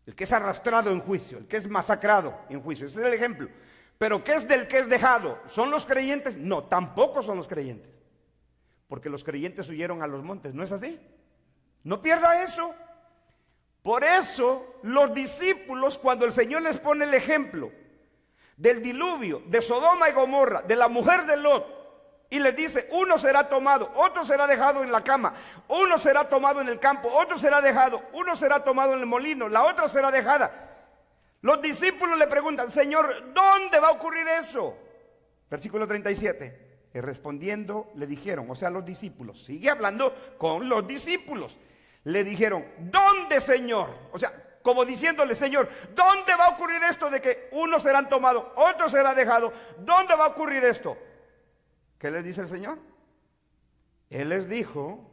El que es arrastrado en juicio, el que es masacrado en juicio. Ese es el ejemplo. Pero ¿qué es del que es dejado? ¿Son los creyentes? No, tampoco son los creyentes. Porque los creyentes huyeron a los montes, ¿no es así? No pierda eso. Por eso los discípulos, cuando el Señor les pone el ejemplo del diluvio, de Sodoma y Gomorra, de la mujer de Lot, Y les dice, uno será tomado, otro será dejado en la cama, uno será tomado en el campo, otro será dejado, uno será tomado en el molino, la otra será dejada. Los discípulos le preguntan, Señor, ¿dónde va a ocurrir eso? Versículo 37. Y respondiendo le dijeron, o sea, los discípulos, sigue hablando con los discípulos. Le dijeron, ¿dónde, Señor? O sea, como diciéndole, Señor, ¿dónde va a ocurrir esto de que unos serán tomados, otro será dejado? ¿Dónde va a ocurrir esto? ¿Qué les dice el Señor? Él les dijo,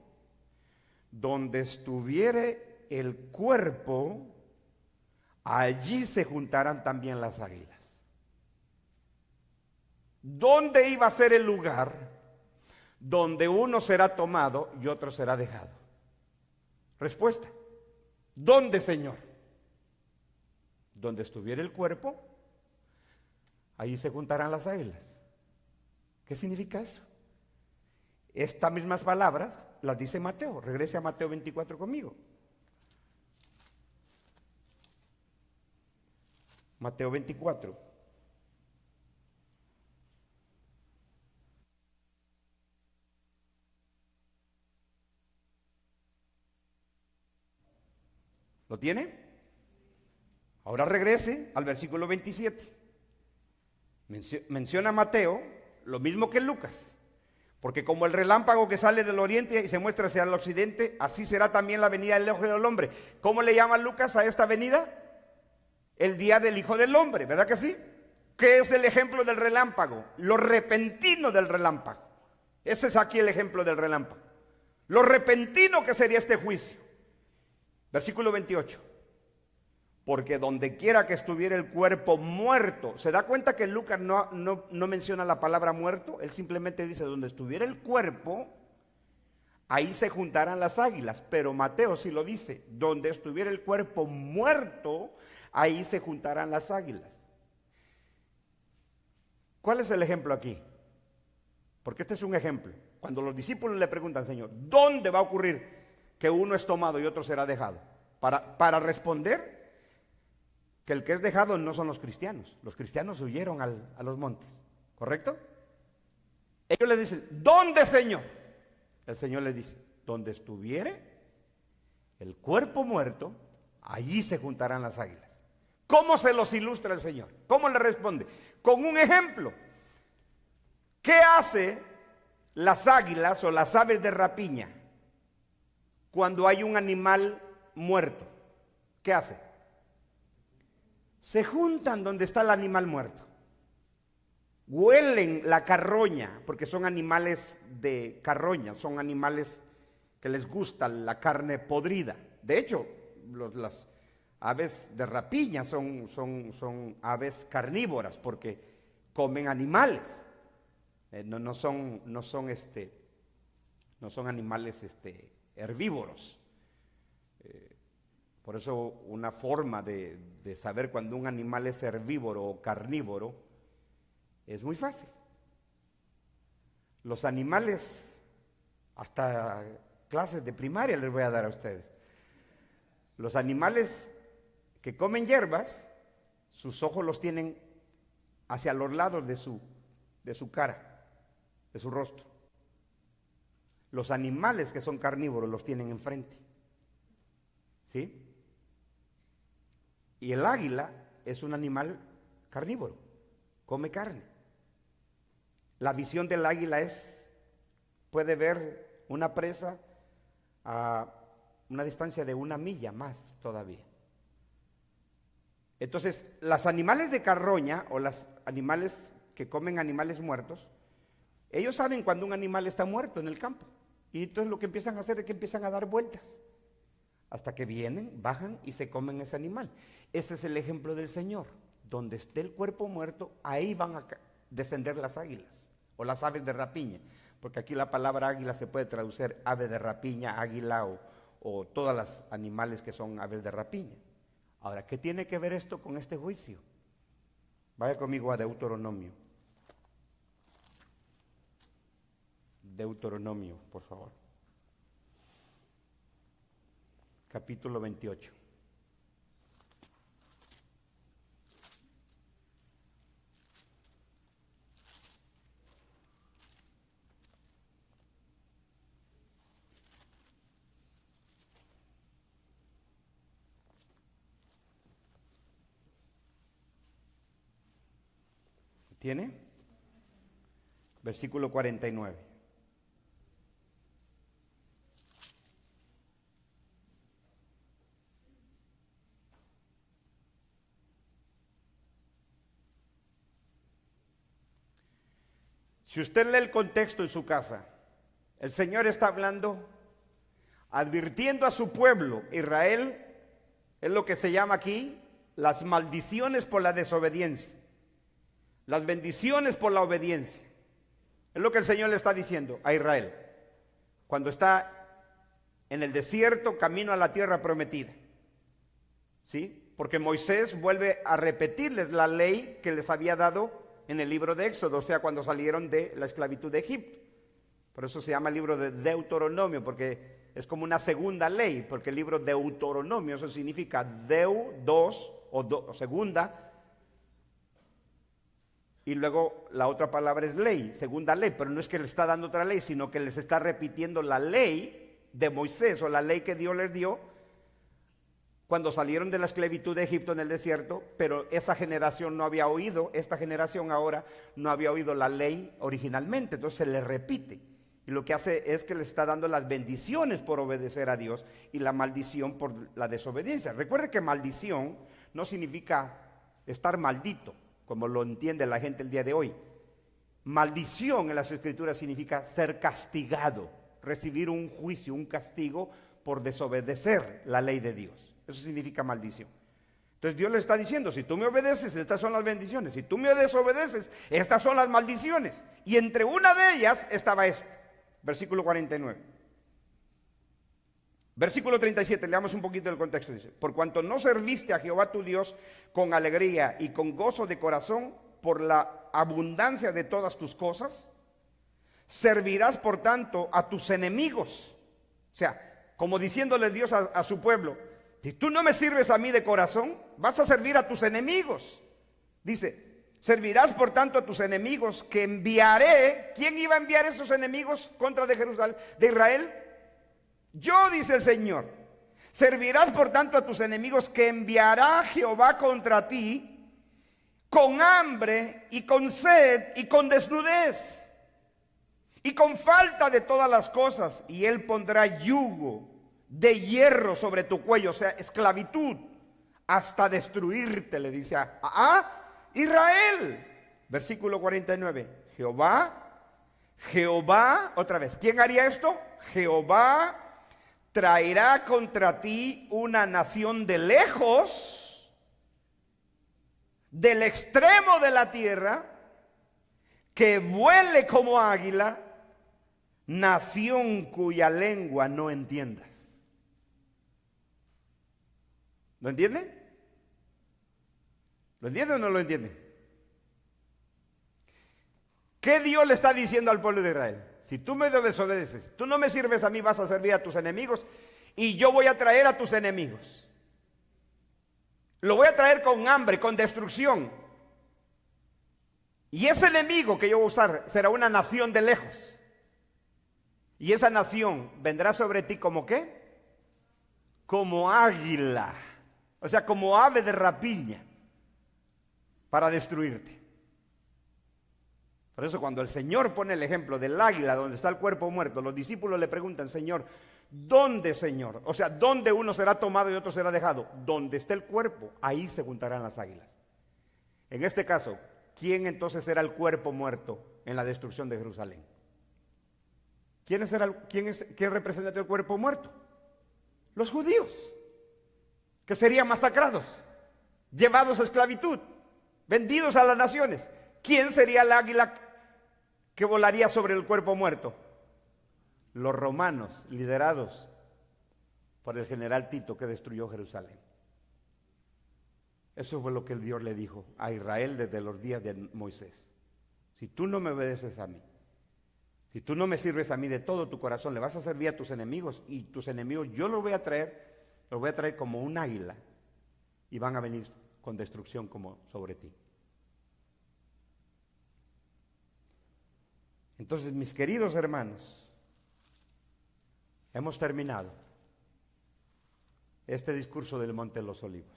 donde estuviere el cuerpo, allí se juntarán también las águilas. ¿Dónde iba a ser el lugar donde uno será tomado y otro será dejado? Respuesta, ¿dónde, Señor? Donde estuviera el cuerpo, allí se juntarán las águilas. ¿Qué significa eso? Estas mismas palabras las dice Mateo. Regrese a Mateo 24 conmigo. Mateo 24. ¿Lo tiene? Ahora regrese al versículo 27. Menciona Mateo lo mismo que Lucas. Porque como el relámpago que sale del oriente y se muestra hacia el occidente, así será también la venida del Hijo del Hombre. ¿Cómo le llama Lucas a esta venida? El día del Hijo del Hombre, ¿verdad que sí? ¿Qué es el ejemplo del relámpago? Lo repentino del relámpago. Ese es aquí el ejemplo del relámpago. Lo repentino que sería este juicio. Versículo 28. Porque donde quiera que estuviera el cuerpo muerto, ¿se da cuenta que Lucas no menciona la palabra muerto? Él simplemente dice, donde estuviera el cuerpo, ahí se juntarán las águilas. Pero Mateo sí lo dice, donde estuviera el cuerpo muerto, ahí se juntarán las águilas. ¿Cuál es el ejemplo aquí? Porque este es un ejemplo. Cuando los discípulos le preguntan, Señor, ¿dónde va a ocurrir que uno es tomado y otro será dejado? Para responder que el que es dejado no son los cristianos. Los cristianos huyeron a los montes, ¿correcto? Ellos le dicen, ¿dónde, Señor? El Señor les dice, donde estuviere el cuerpo muerto, allí se juntarán las águilas. ¿Cómo se los ilustra el Señor? ¿Cómo le responde? Con un ejemplo. ¿Qué hace las águilas o las aves de rapiña cuando hay un animal muerto? ¿Qué hace? Se juntan donde está el animal muerto. Huelen la carroña, porque son animales de carroña, son animales que les gusta la carne podrida. De hecho, las aves de rapiña son aves carnívoras porque comen animales. No son animales herbívoros. Por eso una forma de saber cuando un animal es herbívoro o carnívoro es muy fácil. Los animales, hasta clases de primaria les voy a dar a ustedes. Los animales que comen hierbas, sus ojos los tienen hacia los lados de su cara, de su rostro. Los animales que son carnívoros los tienen enfrente. ¿Sí? Y el águila es un animal carnívoro, come carne. La visión del águila puede ver una presa a una distancia de 1 milla más todavía. Entonces, los animales de carroña o los animales que comen animales muertos, ellos saben cuando un animal está muerto en el campo. Y entonces lo que empiezan a hacer es que empiezan a dar vueltas. Hasta que vienen, bajan y se comen ese animal. Ese es el ejemplo del Señor. Donde esté el cuerpo muerto, ahí van a descender las águilas o las aves de rapiña. Porque aquí la palabra águila se puede traducir ave de rapiña, águila o todas las animales que son aves de rapiña. Ahora, ¿qué tiene que ver esto con este juicio? Vaya conmigo a Deuteronomio. Deuteronomio, por favor. Capítulo 28. ¿Tiene? Versículo 49. Si usted lee el contexto en su casa, el Señor está hablando, advirtiendo a su pueblo, Israel, es lo que se llama aquí las maldiciones por la desobediencia, las bendiciones por la obediencia. Es lo que el Señor le está diciendo a Israel cuando está en el desierto camino a la tierra prometida. ¿Sí? Porque Moisés vuelve a repetirles la ley que les había dado en el libro de Éxodo, o sea, cuando salieron de la esclavitud de Egipto. Por eso se llama el libro de Deuteronomio, porque es como una segunda ley, porque el libro Deuteronomio, eso significa dos, o segunda, y luego la otra palabra es ley, segunda ley, pero no es que le está dando otra ley, sino que les está repitiendo la ley de Moisés, o la ley que Dios les dio cuando salieron de la esclavitud de Egipto en el desierto, pero esa generación no había oído, esta generación ahora no había oído la ley originalmente, entonces se les repite. Y lo que hace es que les está dando las bendiciones por obedecer a Dios y la maldición por la desobediencia. Recuerde que maldición no significa estar maldito, como lo entiende la gente el día de hoy. Maldición en las Escrituras significa ser castigado, recibir un juicio, un castigo por desobedecer la ley de Dios. Eso significa maldición. Entonces Dios le está diciendo, si tú me obedeces, estas son las bendiciones. Si tú me desobedeces, estas son las maldiciones. Y entre una de ellas estaba esto. Versículo 49. Versículo 37, leamos un poquito del contexto. Dice, por cuanto no serviste a Jehová tu Dios con alegría y con gozo de corazón por la abundancia de todas tus cosas, servirás por tanto a tus enemigos. O sea, como diciéndole Dios a su pueblo, si tú no me sirves a mí de corazón, vas a servir a tus enemigos. Dice, servirás por tanto a tus enemigos que enviaré. ¿Quién iba a enviar esos enemigos contra de Jerusalén, de Israel? Yo, dice el Señor. Servirás por tanto a tus enemigos que enviará Jehová contra ti con hambre y con sed y con desnudez y con falta de todas las cosas, y él pondrá yugo de hierro sobre tu cuello, o sea, esclavitud, hasta destruirte, le dice a Israel. Versículo 49, Jehová, otra vez, ¿quién haría esto? Jehová traerá contra ti una nación de lejos, del extremo de la tierra, que vuele como águila, nación cuya lengua no entiendas. ¿Lo entiende? ¿Lo entiende o no lo entiende? ¿Qué Dios le está diciendo al pueblo de Israel? Si tú me desobedeces, tú no me sirves a mí, vas a servir a tus enemigos, y yo voy a traer a tus enemigos. Lo voy a traer con hambre, con destrucción. Y ese enemigo que yo voy a usar será una nación de lejos. Y esa nación vendrá sobre ti como ¿qué? Como águila. O sea, como ave de rapiña, para destruirte. Por eso cuando el Señor pone el ejemplo del águila donde está el cuerpo muerto, los discípulos le preguntan, Señor, ¿dónde, Señor? O sea, ¿dónde uno será tomado y otro será dejado? Donde esté el cuerpo, ahí se juntarán las águilas. En este caso, ¿quién entonces será el cuerpo muerto en la destrucción de Jerusalén? ¿Quién representa el cuerpo muerto? Los judíos, que serían masacrados, llevados a esclavitud, vendidos a las naciones. ¿Quién sería el águila que volaría sobre el cuerpo muerto? Los romanos, liderados por el general Tito, que destruyó Jerusalén. Eso fue lo que el Dios le dijo a Israel desde los días de Moisés. Si tú no me obedeces a mí, si tú no me sirves a mí de todo tu corazón, le vas a servir a tus enemigos, y tus enemigos yo los voy a traer como un águila, y van a venir con destrucción como sobre ti. Entonces, mis queridos hermanos, hemos terminado este discurso del Monte de los Olivos.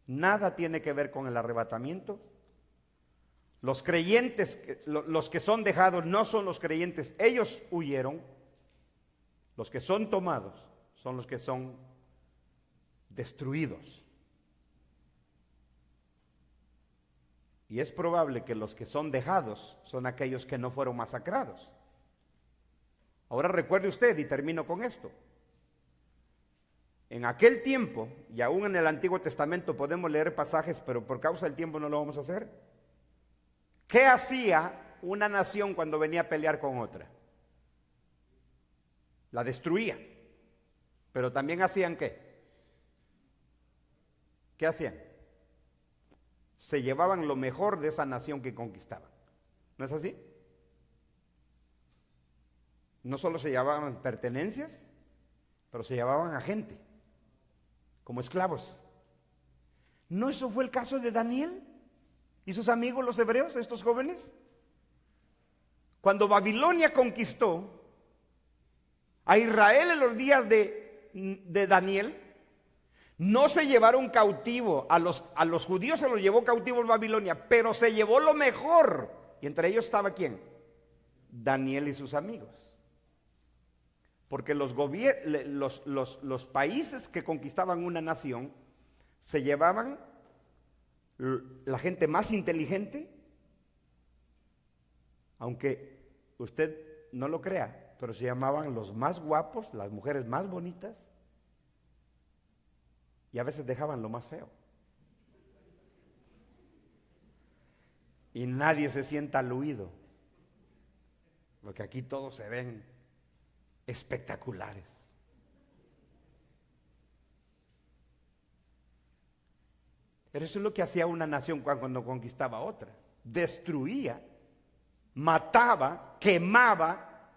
Nada tiene que ver con el arrebatamiento. Los creyentes, los que son dejados no son los creyentes, ellos huyeron. Los que son tomados son los que son destruidos. Y es probable que los que son dejados son aquellos que no fueron masacrados. Ahora recuerde usted, y termino con esto. En aquel tiempo, y aún en el Antiguo Testamento podemos leer pasajes, pero por causa del tiempo no lo vamos a hacer. ¿Qué hacía una nación cuando venía a pelear con otra? La destruía. Pero también hacían ¿qué? ¿Qué hacían? Se llevaban lo mejor de esa nación que conquistaban. ¿No es así? No solo se llevaban pertenencias, pero se llevaban a gente, como esclavos. ¿No eso fue el caso de Daniel y sus amigos los hebreos, estos jóvenes? Cuando Babilonia conquistó a Israel en los días de Daniel, no se llevaron cautivo, a los judíos se los llevó cautivos Babilonia, pero se llevó lo mejor. Y entre ellos estaba ¿quién? Daniel y sus amigos. Porque los países que conquistaban una nación se llevaban la gente más inteligente, aunque usted no lo crea, pero se llamaban los más guapos, las mujeres más bonitas, y a veces dejaban lo más feo. Y nadie se sienta aludido, porque aquí todos se ven espectaculares. Pero eso es lo que hacía una nación cuando conquistaba otra. Destruía, mataba, quemaba,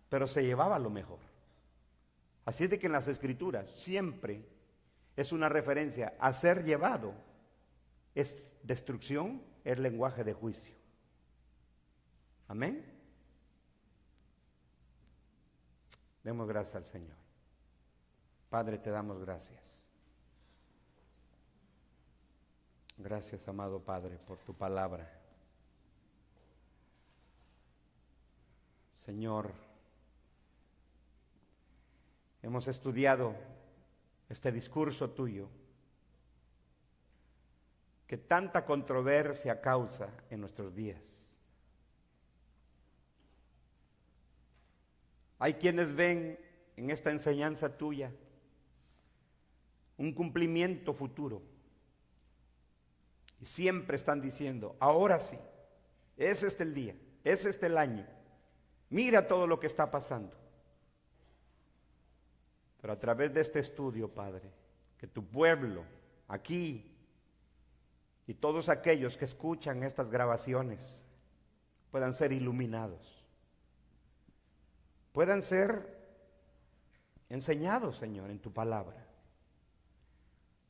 pero se llevaba lo mejor. Así es de que en las Escrituras siempre es una referencia a ser llevado. Es destrucción, es lenguaje de juicio. Amén. Demos gracias al Señor. Padre, te damos gracias. Gracias, amado Padre, por tu palabra. Señor, hemos estudiado este discurso tuyo que tanta controversia causa en nuestros días. Hay quienes ven en esta enseñanza tuya un cumplimiento futuro y siempre están diciendo, ahora sí, es este el día, es este el año, mira todo lo que está pasando. Pero a través de este estudio, Padre, que tu pueblo aquí y todos aquellos que escuchan estas grabaciones puedan ser iluminados, puedan ser enseñados, Señor, en tu palabra.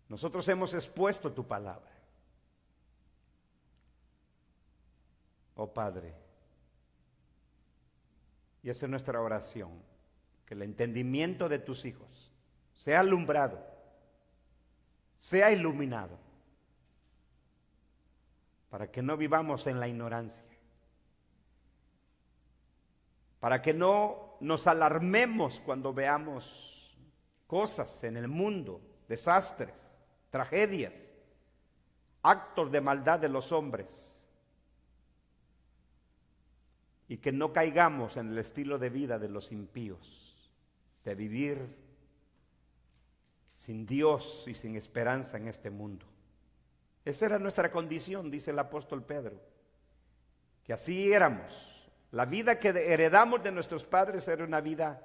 Nosotros hemos expuesto tu palabra. Oh Padre, y esa es nuestra oración, que el entendimiento de tus hijos sea alumbrado, sea iluminado, para que no vivamos en la ignorancia, para que no nos alarmemos cuando veamos cosas en el mundo, desastres, tragedias, actos de maldad de los hombres, y que no caigamos en el estilo de vida de los impíos, de vivir sin Dios y sin esperanza en este mundo. Esa era nuestra condición, dice el apóstol Pedro, que así éramos. La vida que heredamos de nuestros padres era una vida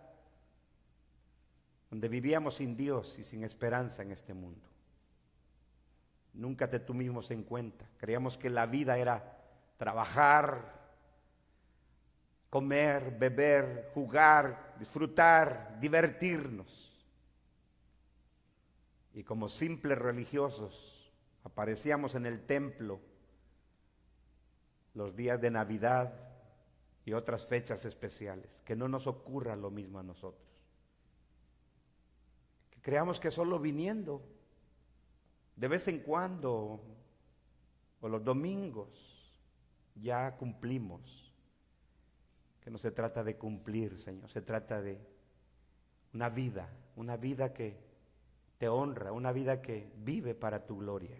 donde vivíamos sin Dios y sin esperanza en este mundo. Nunca te tuvimos en cuenta. Creíamos que la vida era trabajar, comer, beber, jugar, disfrutar, divertirnos. Y como simples religiosos aparecíamos en el templo los días de Navidad y otras fechas especiales. Que no nos ocurra lo mismo a nosotros. Que creamos que solo viniendo de vez en cuando o los domingos ya cumplimos. Que no se trata de cumplir, Señor, se trata de una vida que te honra, una vida que vive para tu gloria.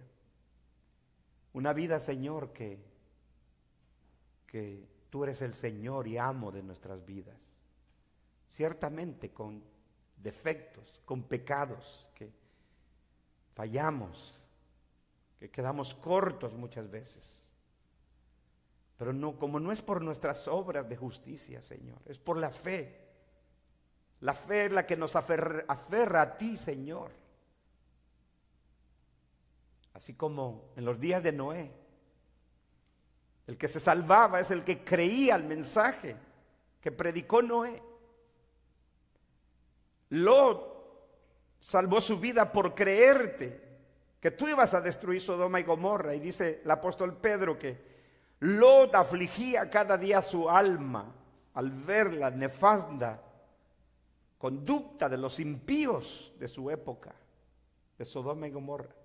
Una vida, Señor, que tú eres el Señor y amo de nuestras vidas. Ciertamente con defectos, con pecados, que fallamos, que quedamos cortos muchas veces. Pero no, como no es por nuestras obras de justicia, Señor, es por la fe. La fe es la que nos aferra a ti, Señor. Así como en los días de Noé, el que se salvaba es el que creía al mensaje que predicó Noé. Lot salvó su vida por creerte que tú ibas a destruir Sodoma y Gomorra. Y dice el apóstol Pedro que Lot afligía cada día su alma al ver la nefanda conducta de los impíos de su época, de Sodoma y Gomorra.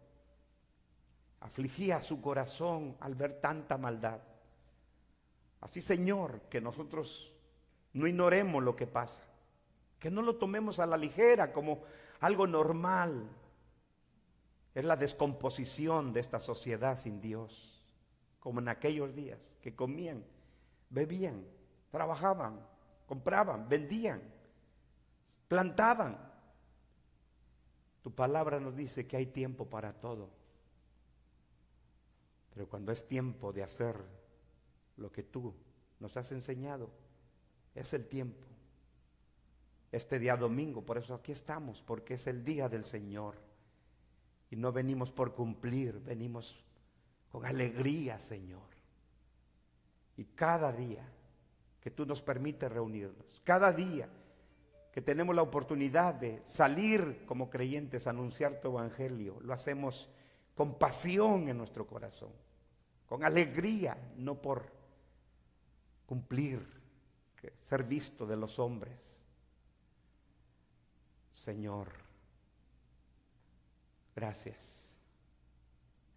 Afligía su corazón al ver tanta maldad. Así, Señor, que nosotros no ignoremos lo que pasa, que no lo tomemos a la ligera como algo normal. Es la descomposición de esta sociedad sin Dios, como en aquellos días que comían, bebían, trabajaban, compraban, vendían, plantaban. Tu palabra nos dice que hay tiempo para todo, pero cuando es tiempo de hacer lo que tú nos has enseñado, es el tiempo. Este día domingo, por eso aquí estamos, porque es el día del Señor. Y no venimos por cumplir, venimos con alegría, Señor. Y cada día que tú nos permites reunirnos, cada día que tenemos la oportunidad de salir como creyentes a anunciar tu evangelio, lo hacemos con pasión en nuestro corazón, con alegría, no por cumplir, ser visto de los hombres. Señor, gracias.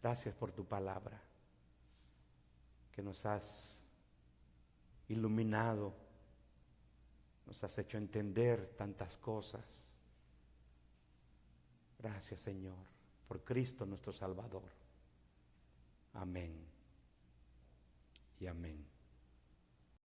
Gracias por tu palabra, que nos has iluminado, nos has hecho entender tantas cosas. Gracias, Señor, por Cristo nuestro Salvador. Amén y amén.